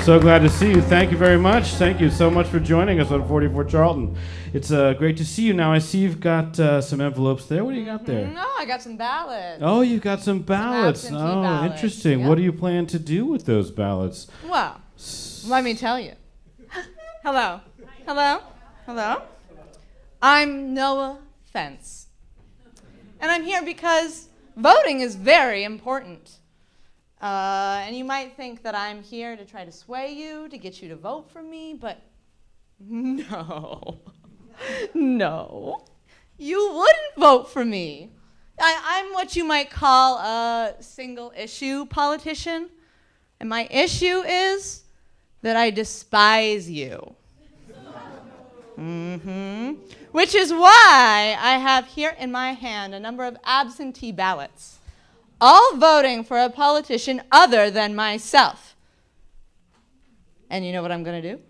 So glad to see you. Thank you very much. Thank you so much for joining us on 44 Charlton. It's great to see you. Now, I see you've got some envelopes there. What do you got there? No, I got some ballots. Oh, you've got some ballots. Some absentee ballots. Interesting. Yep. What do you plan to do with those ballots? Well, let me tell you. Hello. Hello. Hello. I'm Noah Fence. And I'm here because voting is very important. And you might think that I'm here to try to sway you, to get you to vote for me, but no. No. You wouldn't vote for me. I'm what you might call a single-issue politician. And my issue is that I despise you. Which is why I have here in my hand a number of absentee ballots, all voting for a politician other than myself. And you know what I'm going to do?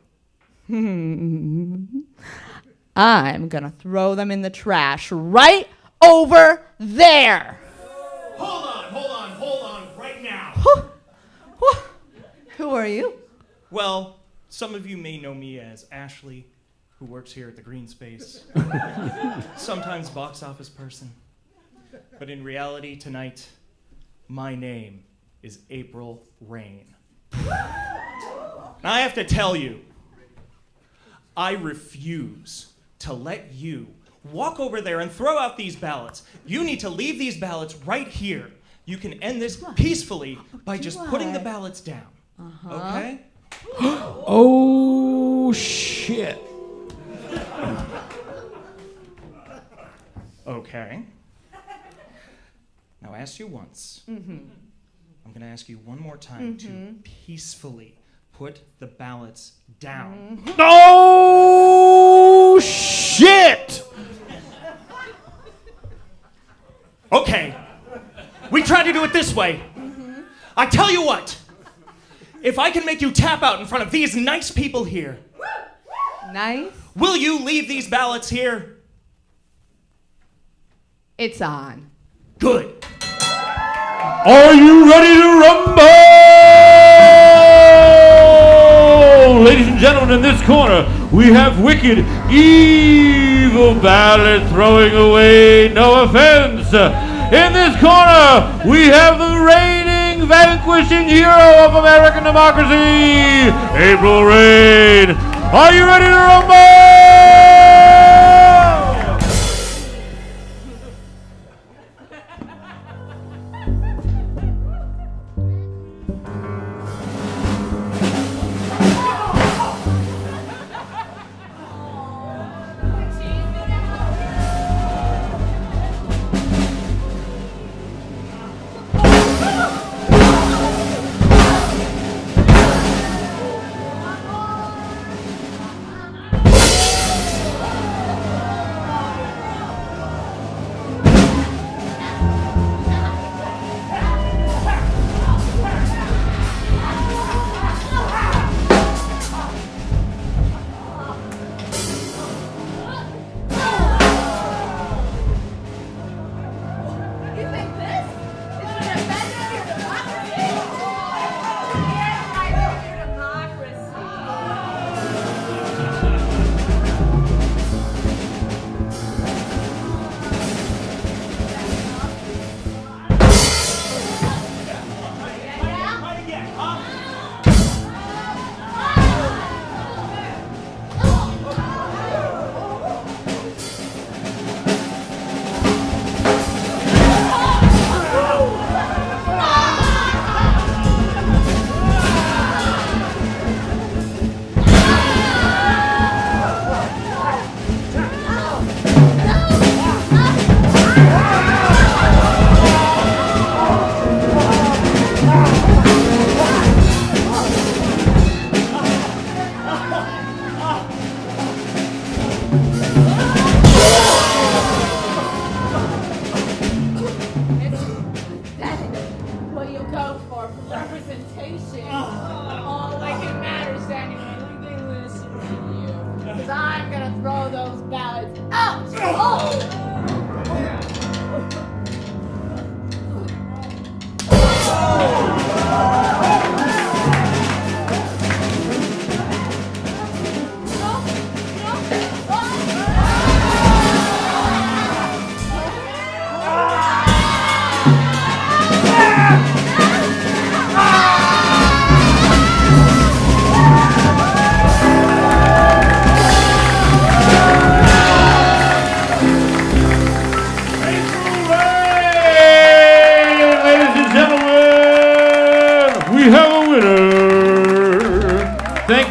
I'm going to throw them in the trash right over there. Hold on, right now. Who are you? Well, some of you may know me as Ashley, who works here at the Green Space. Sometimes box office person. But in reality, tonight, my name is April Rain. Now, I have to tell you, I refuse to let you walk over there and throw out these ballots. You need to leave these ballots right here. You can end this peacefully by just putting the ballots down. Okay? Oh, shit. Okay. Now, I asked you once. I'm going to ask you one more time to peacefully put the ballots down. Oh, shit! Okay. We try to do it this way. I tell you what. If I can make you tap out in front of these nice people here, Nice. will you leave these ballots here? It's on. Good. Are you ready to rumble? Ladies and gentlemen, in this corner, we have wicked, evil ballot throwing away, no offense. In this corner, we have the reigning, vanquishing hero of American democracy, April Rain. Are you ready to rumble?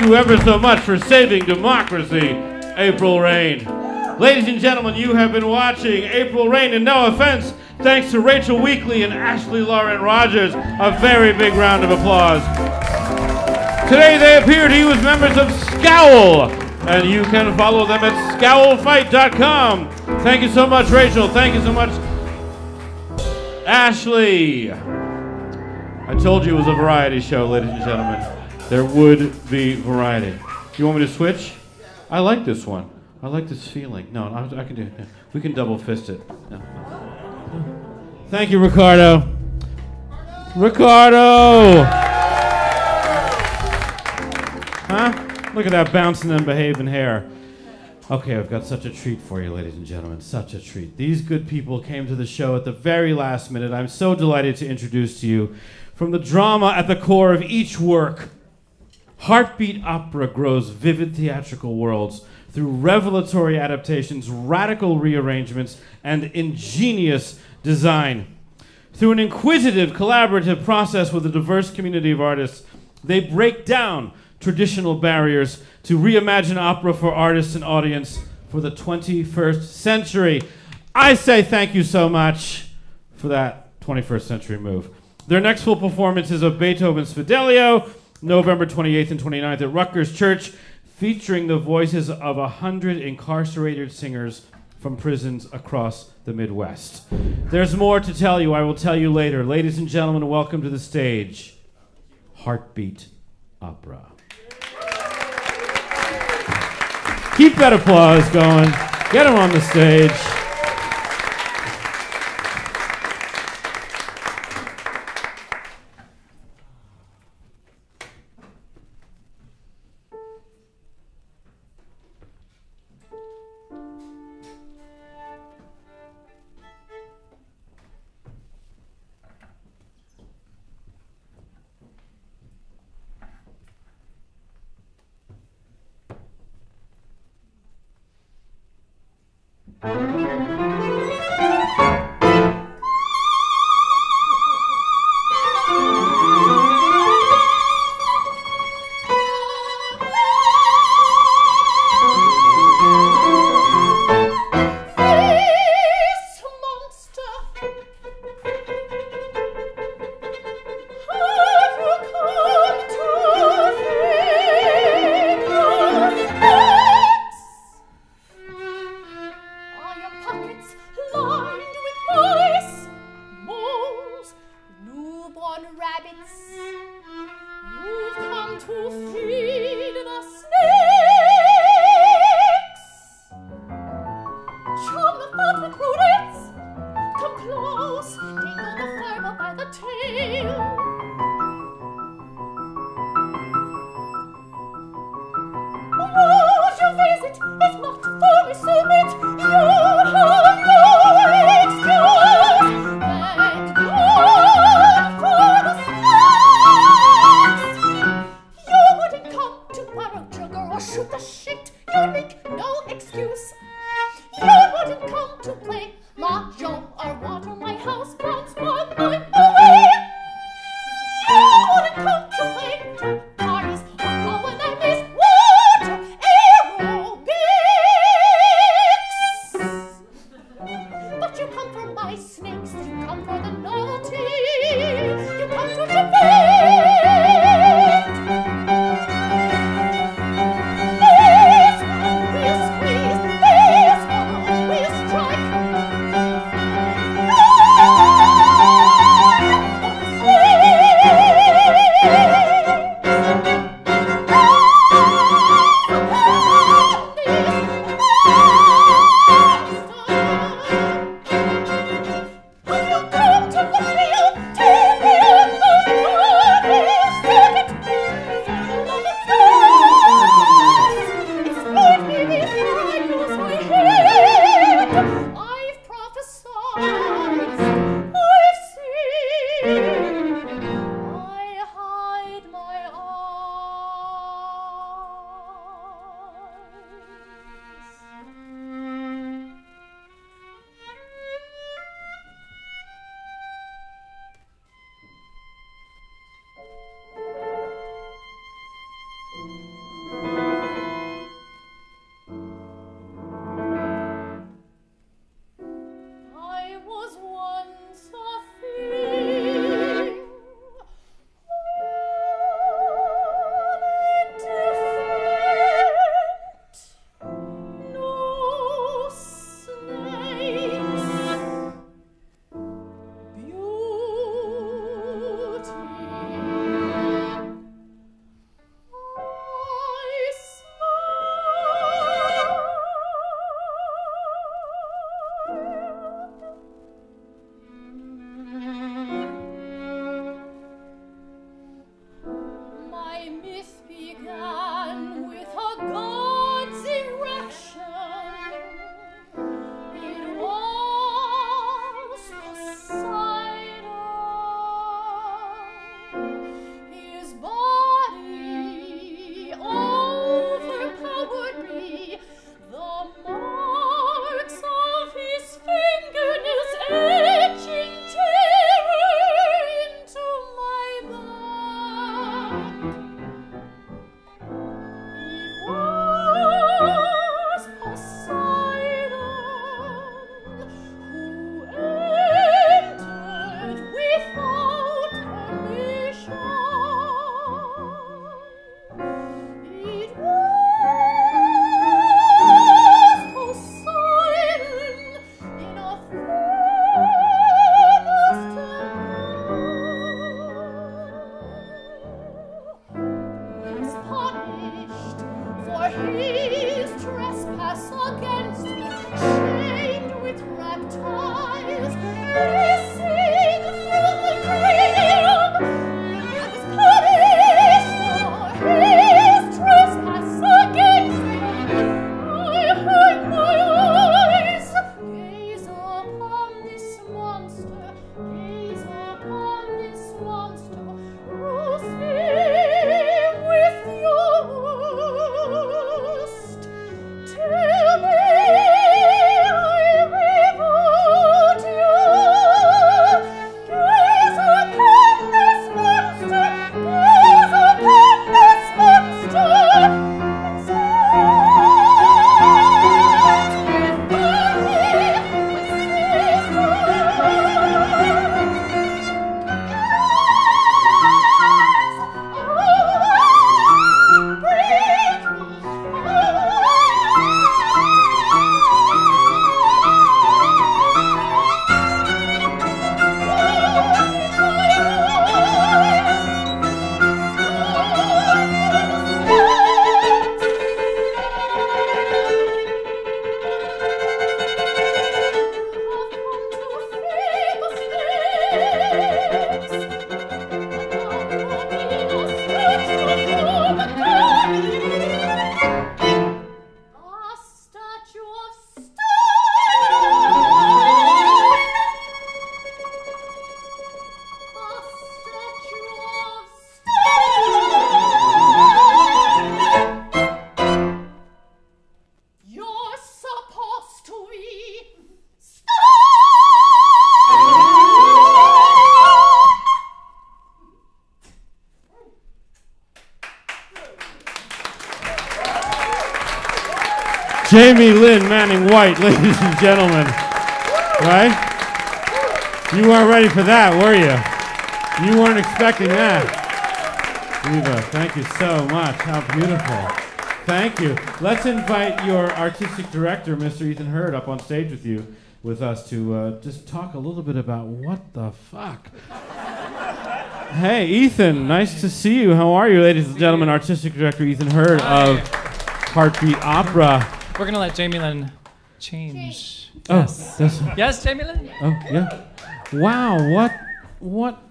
Thank you ever so much for saving democracy, April Rain. Ladies and gentlemen, you have been watching April Rain, and no offense, thanks to Rachel Weekly and Ashley Lauren Rogers. A very big round of applause. Today they appear to you as members of Scowl, and you can follow them at scowlfight.com. Thank you so much, Rachel. Thank you so much, Ashley. I told you it was a variety show, ladies and gentlemen. There would be variety. You want me to switch? I like this one. I like this feeling. No, I can do it. We can double fist it. No. Thank you, Ricardo. Ricardo! Huh? Look at that bouncing and behaving hair. Okay, I've got such a treat for you, ladies and gentlemen. Such a treat. These good people came to the show at the very last minute. I'm so delighted to introduce to you, from the drama at the core of each work, Heartbeat Opera grows vivid theatrical worlds through revelatory adaptations, radical rearrangements, and ingenious design. Through an inquisitive, collaborative process with a diverse community of artists, they break down traditional barriers to reimagine opera for artists and audience for the 21st century. I say thank you so much for that 21st century move. Their next full performance is of Beethoven's Fidelio, November 28th and 29th at Rutgers Church, featuring the voices of 100 incarcerated singers from prisons across the Midwest. There's more to tell you. I will tell you later. Ladies and gentlemen, welcome to the stage, Heartbeat Opera. Keep that applause going. Get them on the stage. Jamie Lynn Manning White, ladies and gentlemen. Right? You weren't ready for that, were you? You weren't expecting that. Eva, thank you so much. How beautiful. Thank you. Let's invite your artistic director, Mr. Ethan Hurd, up on stage with us to just talk a little bit about what the fuck. Hey, Ethan, nice to see you. How are you, ladies and gentlemen? Artistic director Ethan Hurd of Heartbeat Opera. We're going to let Jamie Lynn change. Oh, Yes. Yes, Jamie Lynn? Oh, yeah. Wow, what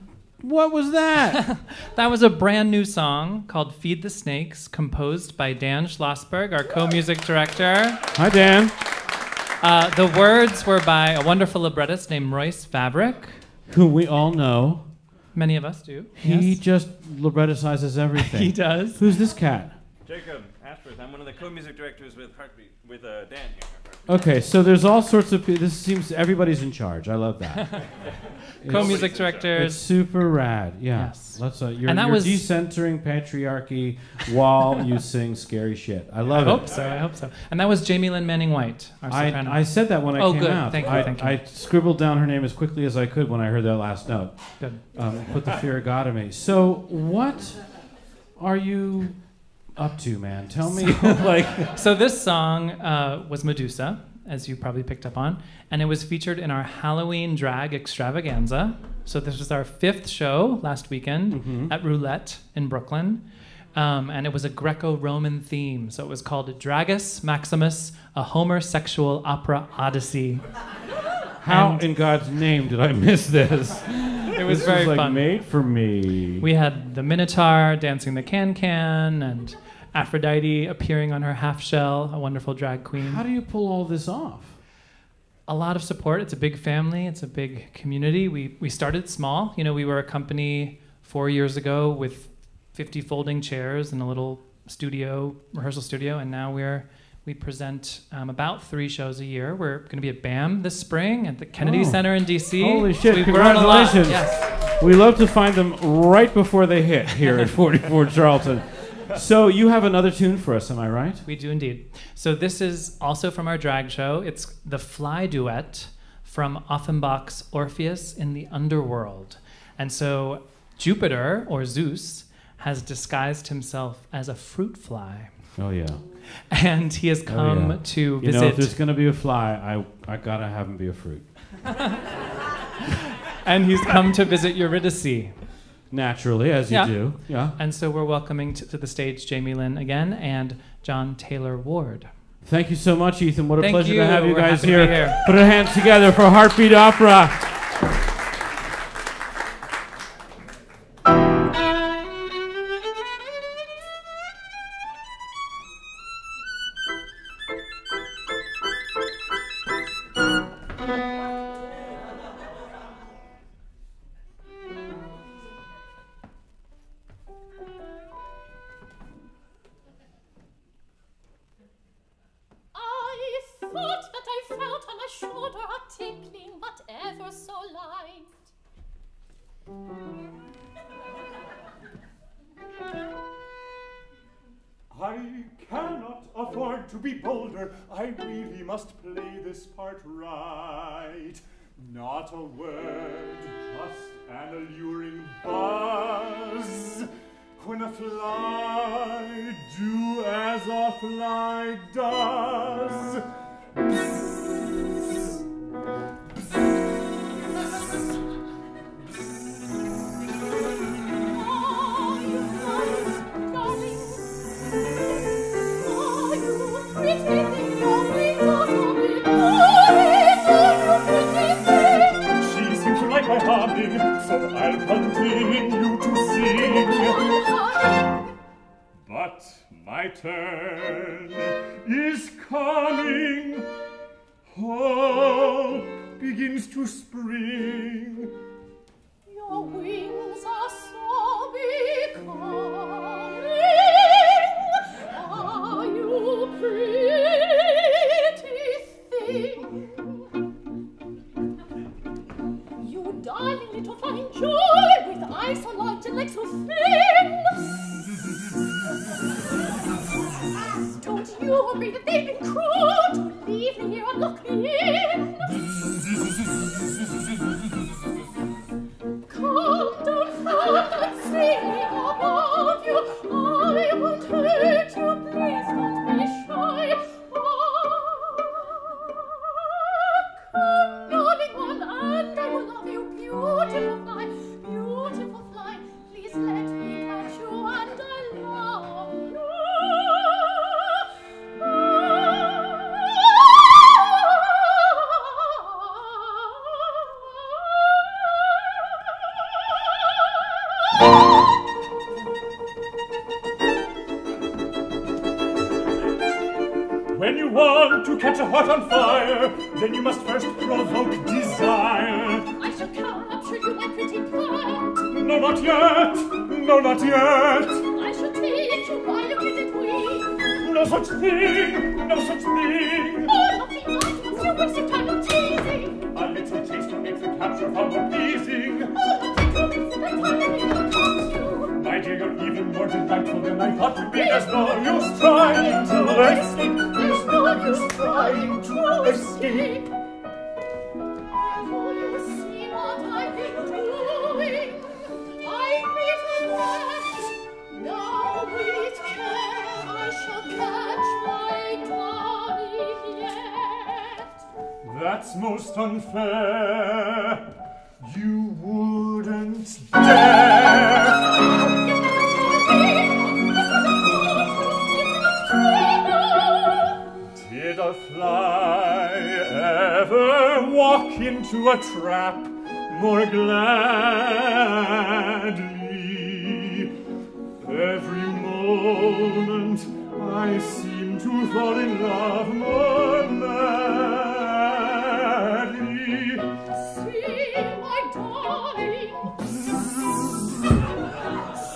was that? That was a brand new song called Feed the Snakes, composed by Dan Schlossberg, our co-music director. Hi, Dan. The words were by a wonderful librettist named Royce Fabric. Who we all know. Many of us do. He Yes. just libretticizes everything. He does. Who's this cat? Jacob Ashworth. I'm one of the co-music directors with Heartbeat, with Dan here. Okay, so there's all sorts of people. This seems everybody's in charge. I love that. Co-music It's directors. super rad. Yeah. Yes. Let's. You're, And that you're was- decentering patriarchy while you sing scary shit. I love I it. hope so. And that was Jamie Lynn Manning White, our soprano. I said that when I Oh, came good. out. Thank you, thank you. I scribbled down her name as quickly as I could when I heard that last note. Good. Put the fear of God in me. So what are you up to, man? Tell me, So this song was Medusa, as you probably picked up on, and it was featured in our Halloween drag extravaganza. So this was our 5th show last weekend at Roulette in Brooklyn, and it was a Greco-Roman theme. So it was called Dragus Maximus, a Homer-sexual opera odyssey. how And in God's name did I miss this? it was This very was like fun. made for me. We had the Minotaur dancing the can-can, and Aphrodite appearing on her half shell, a wonderful drag queen. How do you pull all this off? A lot of support. It's a big family. It's a big community. We started small. You know, we were a company 4 years ago with 50 folding chairs and a little rehearsal studio, and now we present about 3 shows a year. We're going to be at BAM this spring at the Kennedy Center in D.C. Holy shit, We've grown a lot. congratulations. Yes. We love to find them right before they hit here at 44 Charlton. So you have another tune for us, am I right? We do indeed. So this is also from our drag show. It's the Fly Duet from Offenbach's Orpheus in the Underworld. And so Jupiter, or Zeus, has disguised himself as a fruit fly. Oh, yeah. And he has come to You visit. know, if there's going to be a fly, I got to have him be a fruit. And he's come to visit Eurydice. Naturally, as you do. Yeah. And so we're welcoming to the stage Jamie Lynn again and John Taylor Ward. Thank you so much, Ethan. What a Thank pleasure you. to have you We're guys happy to be here. here. Put our hands together for Heartbeat Opera. I cannot afford to be bolder. I really must play this part right. Not a word, just an alluring buzz. When a fly do as a fly does. She seems to like my humming, so I'll continue to sing. But my turn is coming. Hope begins to spring. Your wings are so becoming. Are you pretty thing? You darling little flying joy, with eyes so large and legs so thin. Don't you told me that they've been cruel to leave me here and lock me in. Come down from and see me above you. I won't hurt you, please don't be shy. Come, darling one, and I will love you, beautiful fly, beautiful fly. Please let me catch you, and I love you. When you want to catch a heart on fire, then you must first provoke desire. I shall capture you, my pretty plant. No, not yet. No, not yet. I shall take you by your pretty wing. No such thing. No such thing. Oh, naughty, naughty, what's your wasted time of teasing? A little taste will make the capture far more pleasing. Oh, naughty, naughty, the time will come you. My dear, you're even more delightful than I thought you'd be. There's no use trying to escape. There's no use trying to escape. Oh, you see what I've been doing. I've beaten that. Now with care I shall catch my darling yet. That's most unfair. You wouldn't dare. Did a fly ever walk into a trap more gladly? Every moment I seem to fall in love more madly. See, my darling.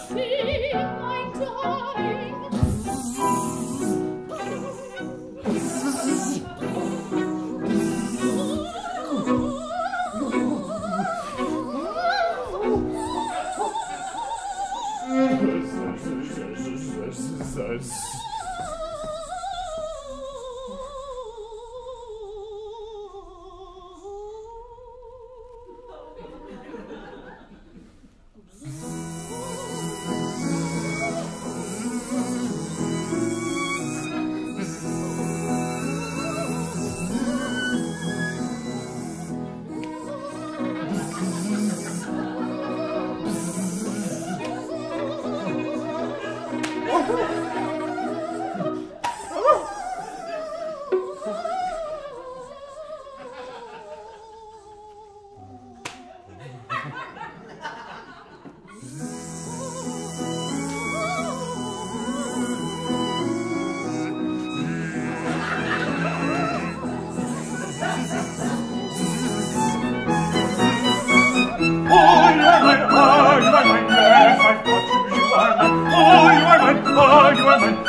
See, my darling.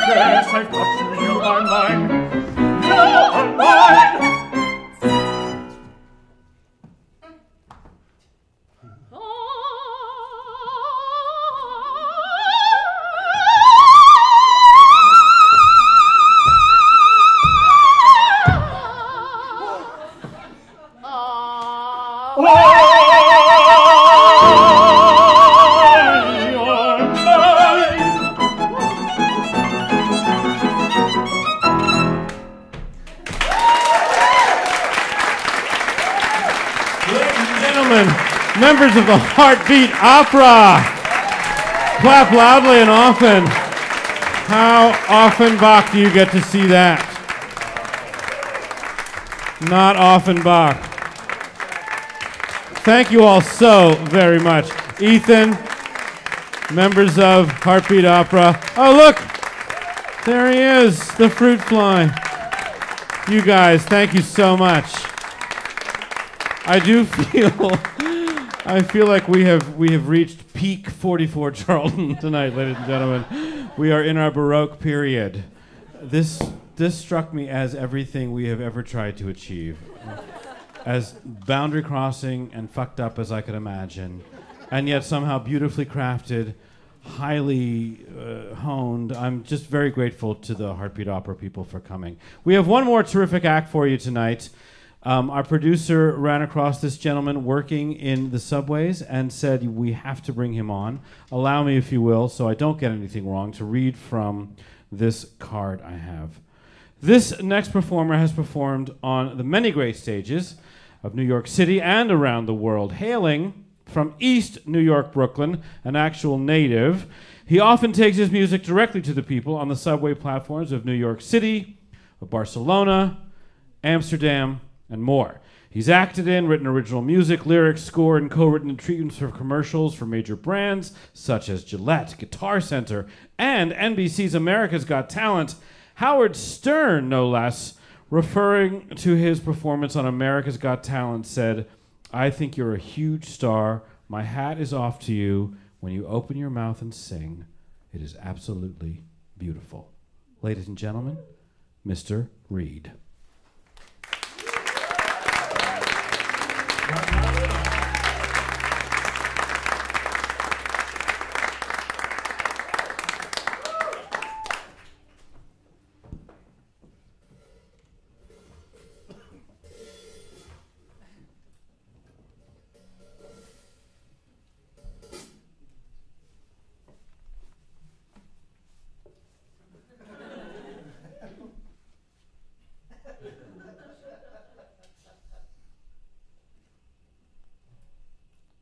Yes, I've got you, you are mine. You are mine. Members of the Heartbeat Opera. Clap loudly and often. How often, Bach, do you get to see that? Not often, Bach. Thank you all so very much. Ethan, members of Heartbeat Opera. Oh, look! There he is, the fruit fly. You guys, thank you so much. I feel like we have reached peak 44 Charlton tonight, ladies and gentlemen. We are in our Baroque period. This struck me as everything we have ever tried to achieve. As boundary crossing and fucked up as I could imagine. And yet somehow beautifully crafted, highly honed. I'm just very grateful to the Heartbeat Opera people for coming. We have one more terrific act for you tonight. Our producer ran across this gentleman working in the subways and said, we have to bring him on. Allow me, if you will, so I don't get anything wrong, to read from this card I have. This next performer has performed on the many great stages of New York City and around the world, hailing from East New York, Brooklyn, an actual native. He often takes his music directly to the people on the subway platforms of New York City, of Barcelona, Amsterdam, and more. He's acted in, written original music, lyrics, scored, and co-written treatments for commercials for major brands such as Gillette, Guitar Center, and NBC's America's Got Talent. Howard Stern, no less, referring to his performance on America's Got Talent, said, "I think you're a huge star. My hat is off to you. When you open your mouth and sing, it is absolutely beautiful." Ladies and gentlemen, Mr. Reed.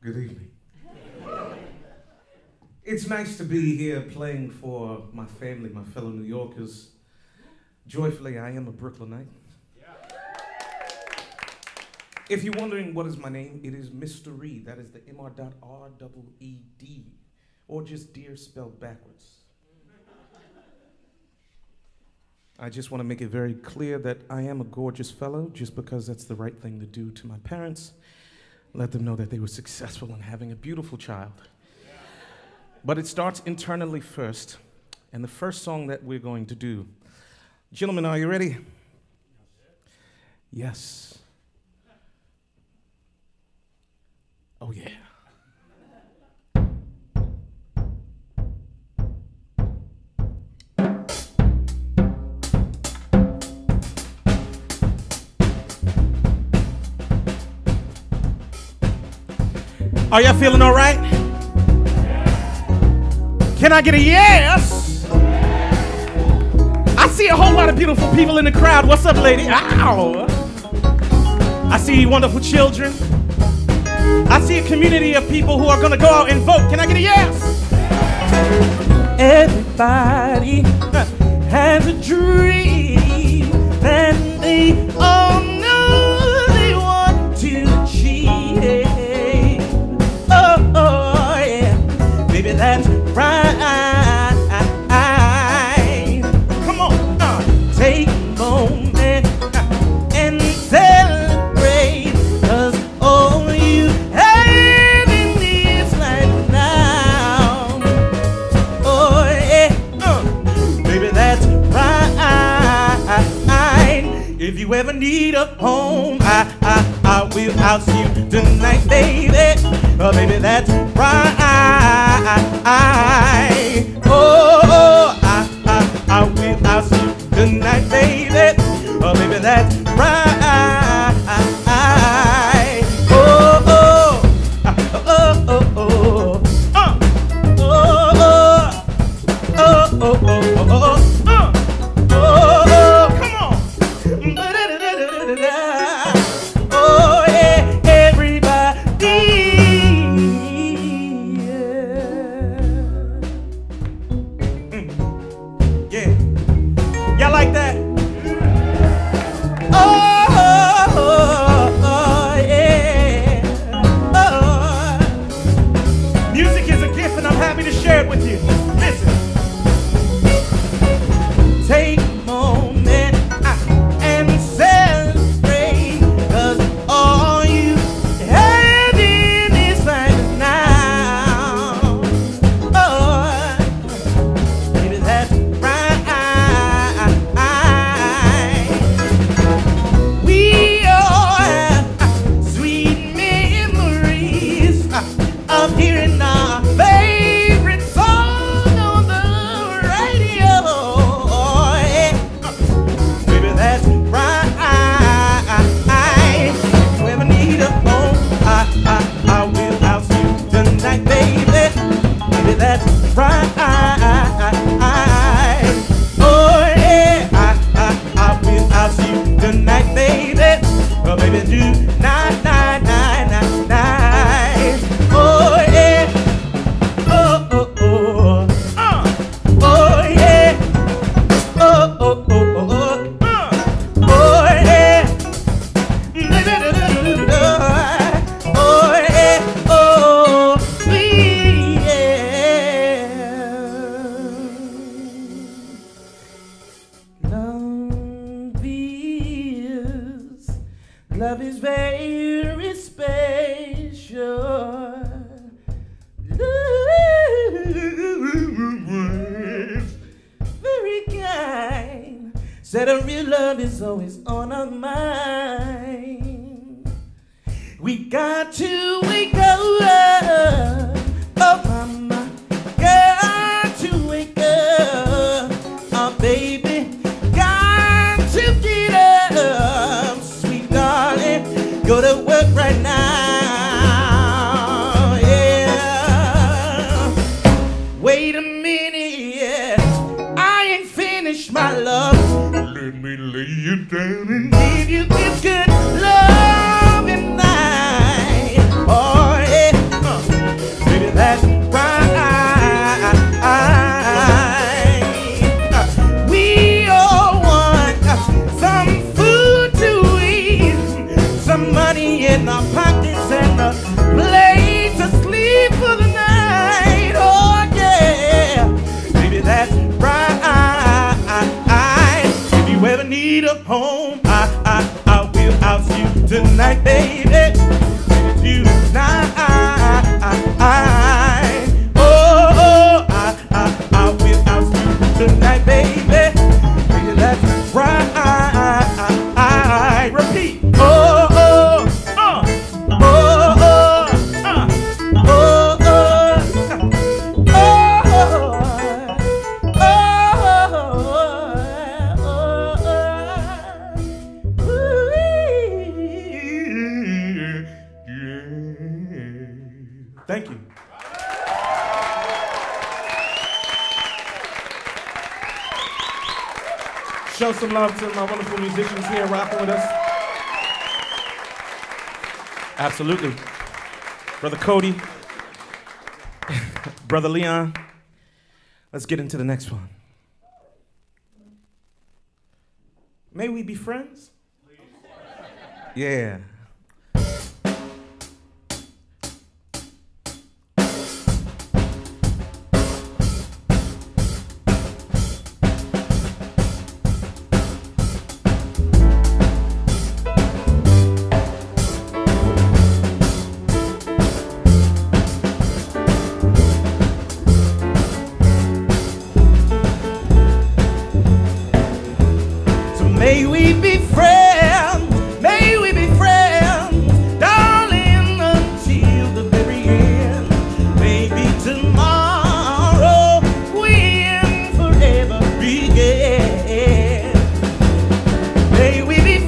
Good evening. It's nice to be here playing for my family, my fellow New Yorkers. Joyfully, I am a Brooklynite. If you're wondering what is my name, it is Mr. Reed. That is the MR.R-E-E-D, or just dear spelled backwards. I just want to make it very clear that I am a gorgeous fellow just because that's the right thing to do to my parents. Let them know that they were successful in having a beautiful child. But it starts internally first. And the first song that we're going to do, gentlemen, are you ready? Yes. Oh, yeah. Are y'all feeling all right? Can I get a yes? I see a whole lot of beautiful people in the crowd. What's up, lady? Ow! I see wonderful children. I see a community of people who are going to go out and vote. Can I get a yes? Everybody has a dream that they all know they want to achieve. Oh, yeah, baby, that's right. Come on, take a moment and celebrate, 'cause all you have in this life now. Oh, yeah, baby, that's right. If you ever need a home, I will house you tonight, baby. Oh, baby, that's right. Oh, I will house you tonight, baby. Oh, baby, that's right. Oh, oh, oh, oh, oh, oh, oh, oh, oh, come on. Oh, yeah, everybody. Yeah. Y'all like that? Oh, very special. Very kind. Said a real love is always on our mind. We got to wake up. Oh, mama, got to wake up. Oh, baby, got to get up. Sweet darling, go to work right now. Yeah. Wait a minute, yeah. I ain't finished my love. Let me lay you down and give you this good love and night. Oh, yeah. Baby, that's right. We all want some food to eat, some money in our pockets, and a place to sleep for the night. Oh, yeah. Baby, that's right. If you ever need a home, I will house you tonight, baby. Tonight. Oh, I will house you tonight, baby. Baby, that's right. Repeat. Thank you. Show some love to my wonderful musicians here rocking with us. Absolutely. Brother Cody, Brother Leon. Let's get into the next one. May we be friends? Yeah. May we be friends, may we be friends, darling, until the very end. Maybe tomorrow we'll forever begin. May we be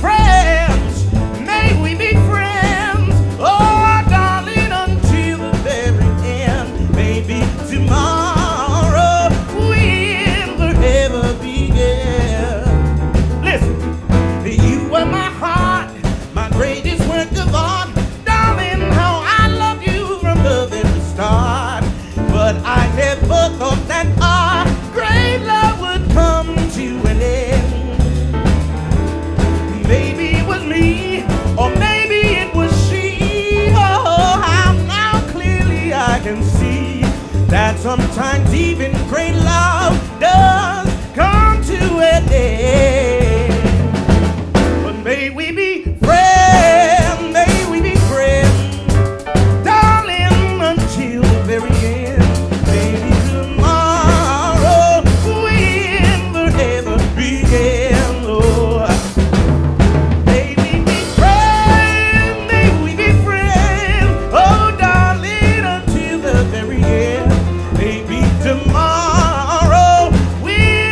friends, oh darling, until the very end. Maybe tomorrow we'll forever begin. You were my heart, my greatest work of art. Darling, how I love you from the very start. But I never thought that our great love would come to an end. Maybe it was me, or maybe it was she. Oh, how now clearly I can see that sometimes even great love does come to an end. May we be friends, darling, until the very end. Maybe tomorrow we'll forever begin. Oh, may we be friends, oh darling, until the very end. Maybe tomorrow we'll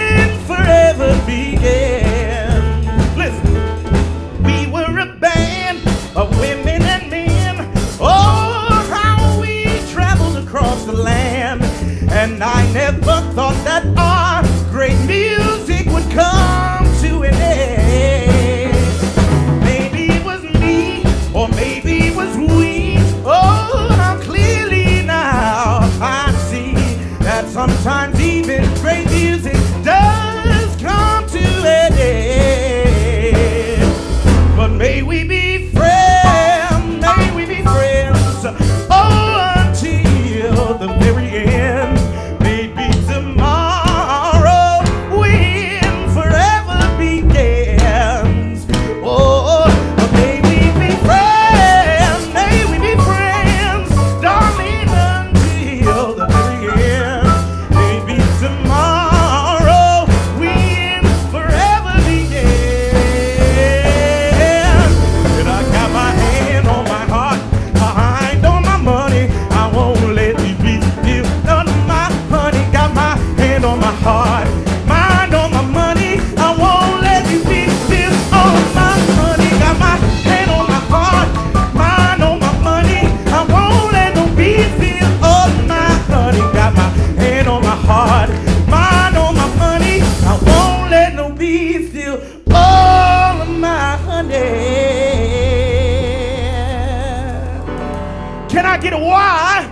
Can I get a why?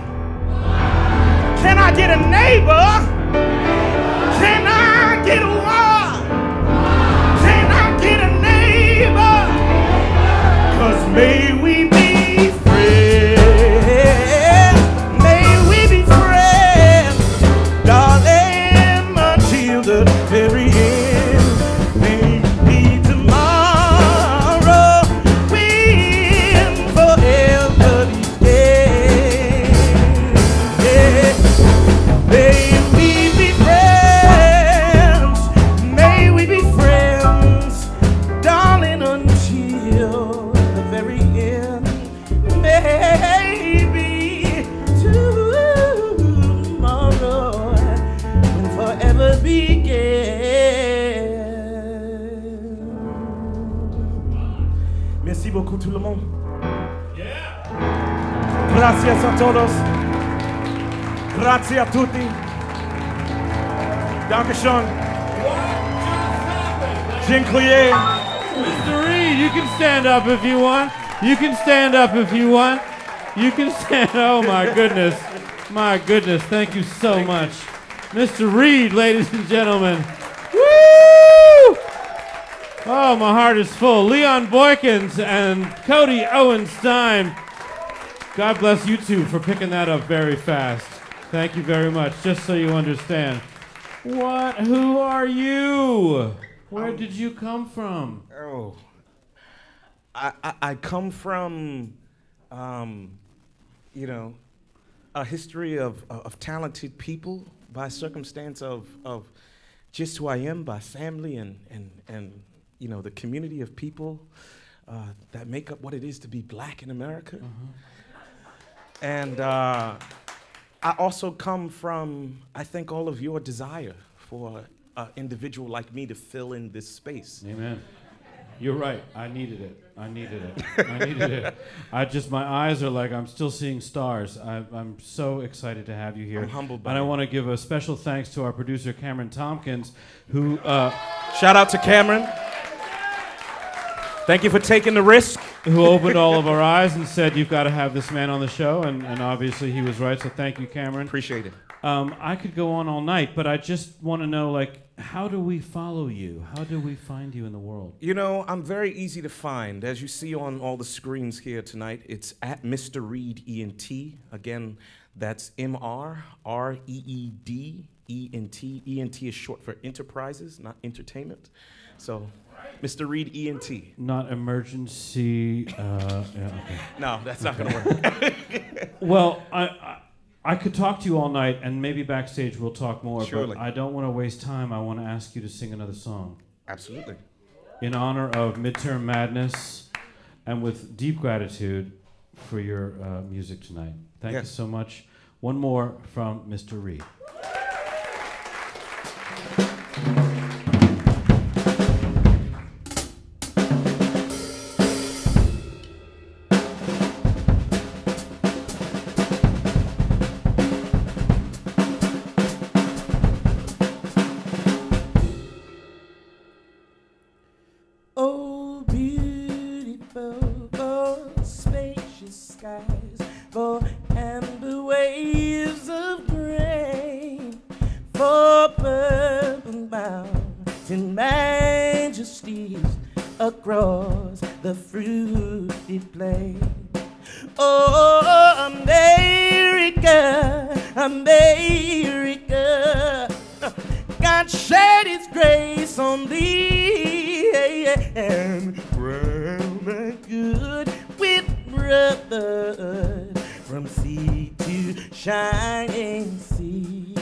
Can I get a neighbor? Can I get a why? Can I get a neighbor? 'Cause may we be friends. May we be friends, darling, until the very end. Maybe tomorrow we'll forever be dead. May we be friends. May we be friends, darling, until the very end. Maybe tomorrow will forever begin. Merci beaucoup tout le monde. Gracias a todos. Grazie a tutti. Dankeschön. Dziękuję. Mr. Reed, you can stand up if you want. You can stand up if you want. You can stand. Oh my goodness. My goodness. Thank you so much. Mr. Reed, ladies and gentlemen. Woo! Oh, my heart is full. Leon Boykins and Cody Owen-Stein. God bless you two for picking that up very fast. Thank you very much. Just so you understand. What? Who are you? Where did you come from? Oh, I come from, you know, a history of talented people by circumstance of just who I am, by family and you know, the community of people that make up what it is to be black in America. And I also come from, I think, all of your desire for an individual like me to fill in this space. Amen. You're right. I needed it. I needed it. I needed it. My eyes are like, I'm still seeing stars. I'm so excited to have you here. I'm humbled by And I it. want to give a special thanks to our producer, Cameron Tompkins, who... Shout out to Cameron. Thank you for taking the risk. Who opened all of our eyes and said, you've got to have this man on the show. And obviously he was right, so thank you, Cameron. Appreciate it. I could go on all night, but I just want to know, like, how do we follow you? How do we find you in the world? You know, I'm very easy to find. As you see on all the screens here tonight, it's at Mr. Reed ENT. Again, that's MRREED ENT is short for enterprises, not entertainment. So, Mr. Reed ENT. Not emergency. Yeah, okay. No, that's not going to work. Well, I could talk to you all night, and maybe backstage we'll talk more. Surely. But I don't want to waste time. I want to ask you to sing another song. Absolutely. In honor of Midterm Madness, and with deep gratitude for your music tonight. Thank you so much. One more from Mr. Reed. Oh, beautiful, for spacious skies, for amber waves of grain, for purple mountain majesties across the fruited plain. Oh, America, America, God shed His grace on thee, and brown and good with brotherhood from sea to shining sea.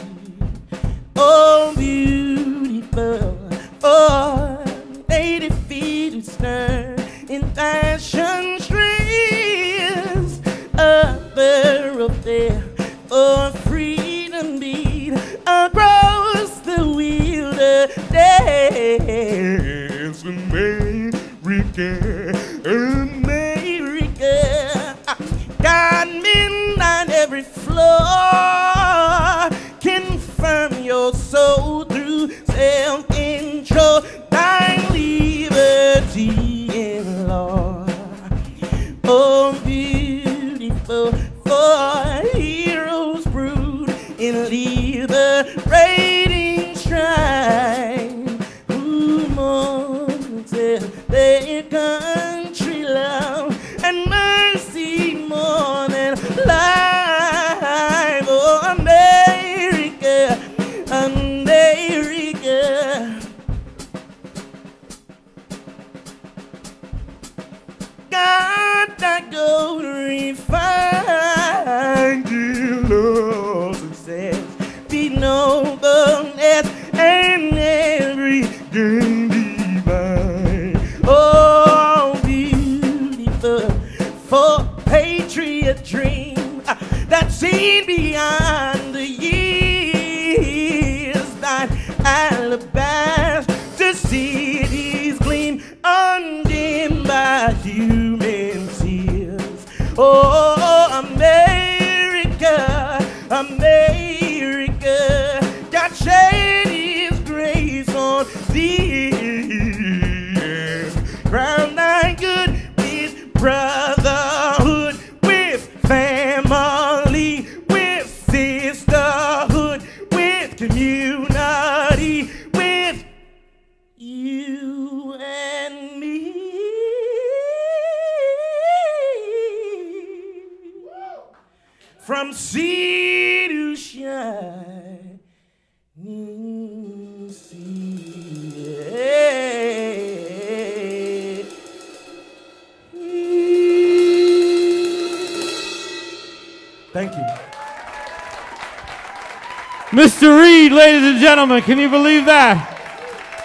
Oh, beautiful, oh, 80 feet of stern in fashion streams, a thoroughfare for freedom beat across the wilderness. America, America, got midnight every floor, refined love success, be nobleness and every gain divine. Oh, beautiful for patriot dream that's seen beyond the years, that alabaster cities gleam undimmed by human tears. Oh, America, America, God shed His grace on thee. Crown thy good with brotherhood, with family, with sisterhood, with community, with you and me. From sea to shining sea. Thank you. Mr. Reed, ladies and gentlemen, can you believe that?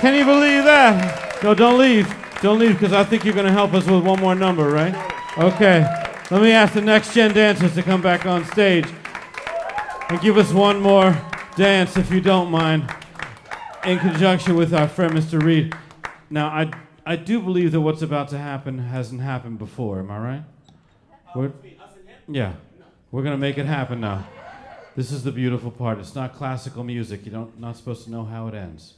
Can you believe that? No, don't leave. Don't leave, because I think you're going to help us with one more number, right? Okay. Let me ask the next gen dancers to come back on stage and give us one more dance, if you don't mind, in conjunction with our friend Mr. Reed. Now, I do believe that what's about to happen hasn't happened before. Am I right? Yeah. We're going to make it happen now. This is the beautiful part. It's not classical music. You're not supposed to know how it ends.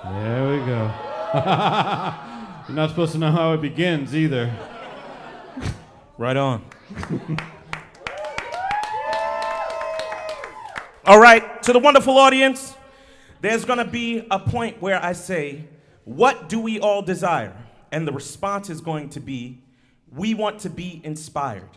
There we go. You're not supposed to know how it begins either. Right on. All right, to the wonderful audience, there's going to be a point where I say, what do we all desire? And the response is going to be, we want to be inspired.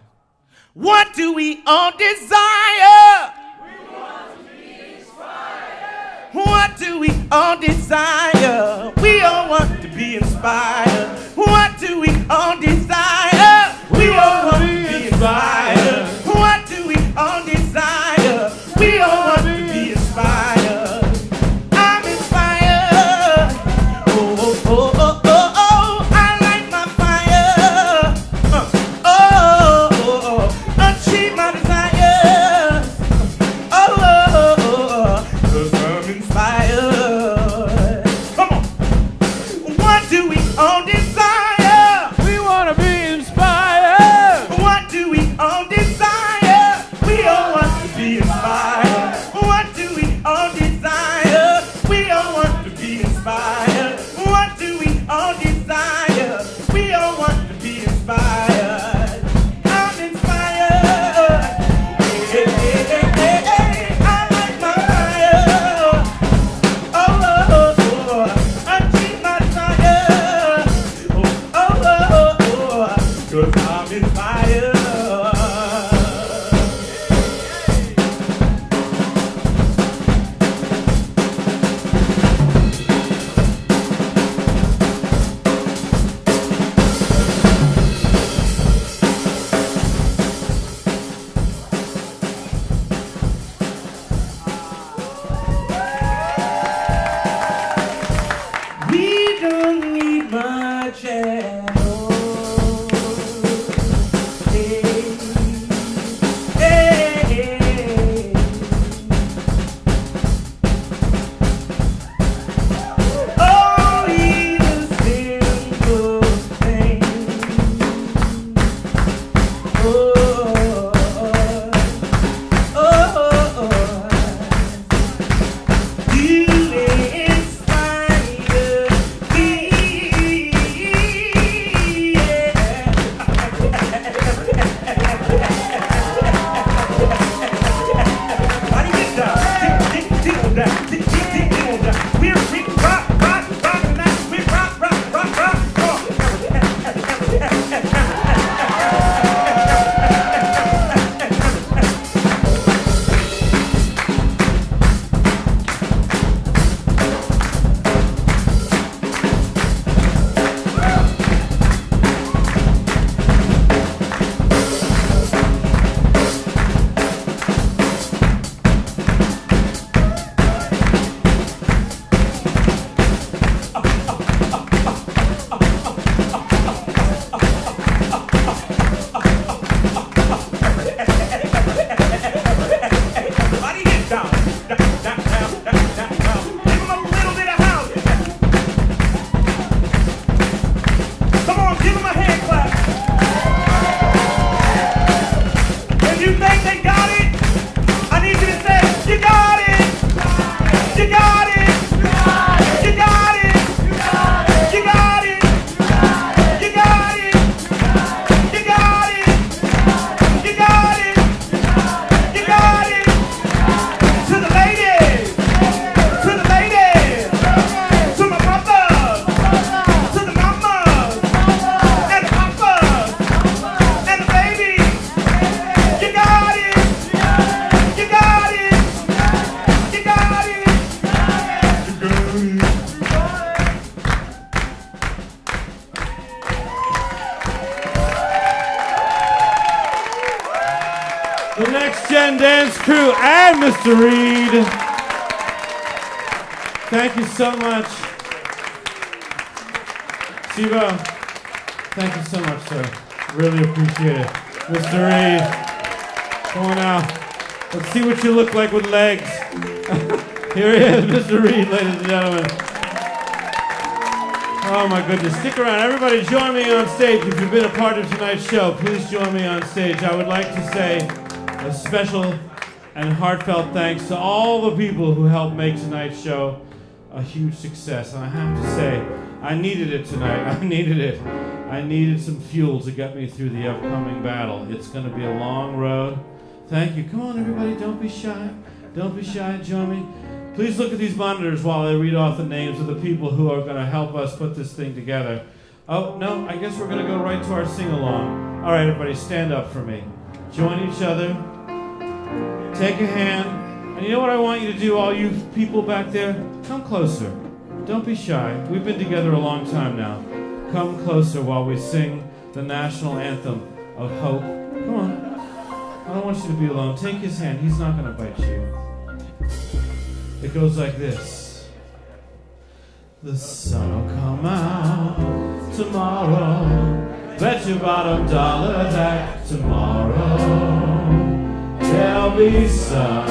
What do we all desire? We want to be inspired. What do we all desire? We all want to be inspired. What do we all desire? We all want to be inspired. What do we all desire? We all want to be inspired. I'm inspired. Oh, oh, oh, oh, oh, oh. I light my fire. Oh, oh, oh, achieve my desires. Oh, oh, oh, 'cause I'm inspired. Come on. What do we all The Next Gen Dance Crew and Mr. Reed. Thank you so much. Sibo, thank you so much, sir. Really appreciate it. Mr. Reed, come on out. Let's see what you look like with legs. Here he is, Mr. Reed, ladies and gentlemen. Oh my goodness, stick around. Everybody join me on stage. If you've been a part of tonight's show, please join me on stage. I would like to say a special and heartfelt thanks to all the people who helped make tonight's show a huge success. And I have to say, I needed it tonight. I needed it. I needed some fuel to get me through the upcoming battle. It's going to be a long road. Thank you. Come on, everybody. Don't be shy. Don't be shy. Join me. Please look at these monitors while I read off the names of the people who are going to help us put this thing together. Oh, no, I guess we're going to go right to our sing-along. All right, everybody, stand up for me. Join each other. Take a hand. And you know what I want you to do, all you people back there? Come closer. Don't be shy. We've been together a long time now. Come closer while we sing the national anthem of hope. Come on. I don't want you to be alone. Take his hand. He's not going to bite you. It goes like this. The sun will come out tomorrow. Bet your bottom dollar that tomorrow there'll be sun.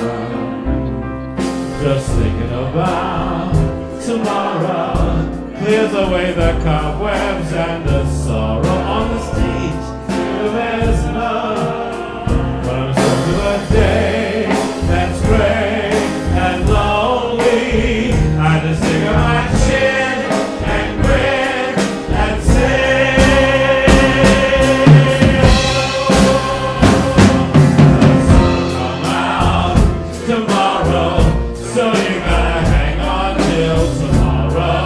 Just thinking about tomorrow clears away the cobwebs and the sorrow on the stage. There's love, but I'm stuck to a day that's gray and lonely. I just stick on my chin and grin and sing. The sun will come out tomorrow, so you gotta hang on till tomorrow.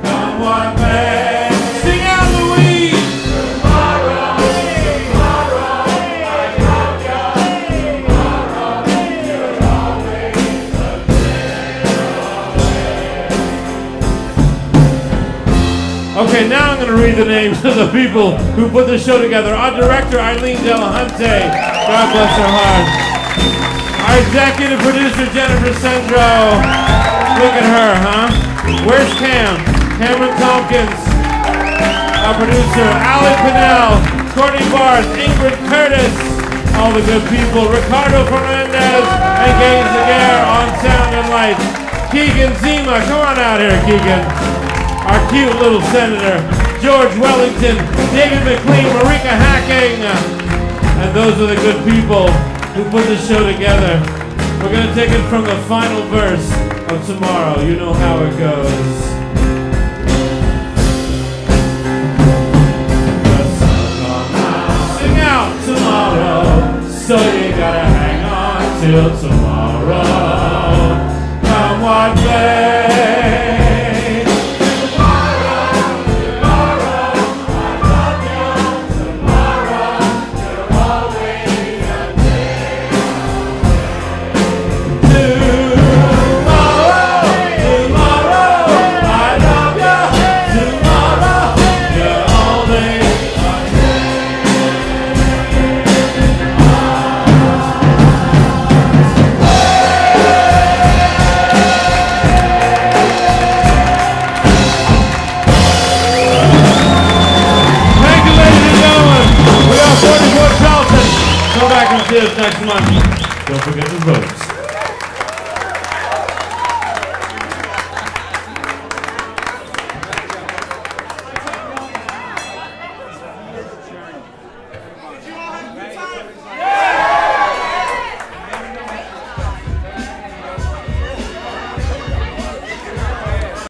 Come what may. Sing out, Louise! Tomorrow, tomorrow, I love you. Tomorrow, you're always a day away. Okay, now I'm going to read the names of the people who put the show together. Our director, Eileen Delahunty. God bless her heart. Our executive producer, Jennifer Sendro. Look at her, huh? Where's Cam? Cameron Tompkins. Our producer, Allie Pinnell, Courtney Barth, Ingrid Curtis. All the good people. Ricardo Fernandez and Gaines Laguerre on sound and lights. Keegan Zima. Come on out here, Keegan. Our cute little senator. George Wellington. David McLean. Marika Hacking. And those are the good people who put the show together. We're going to take it from the final verse of Tomorrow. You know how it goes. The sun will come out. Sing out tomorrow. So you gotta hang on till tomorrow.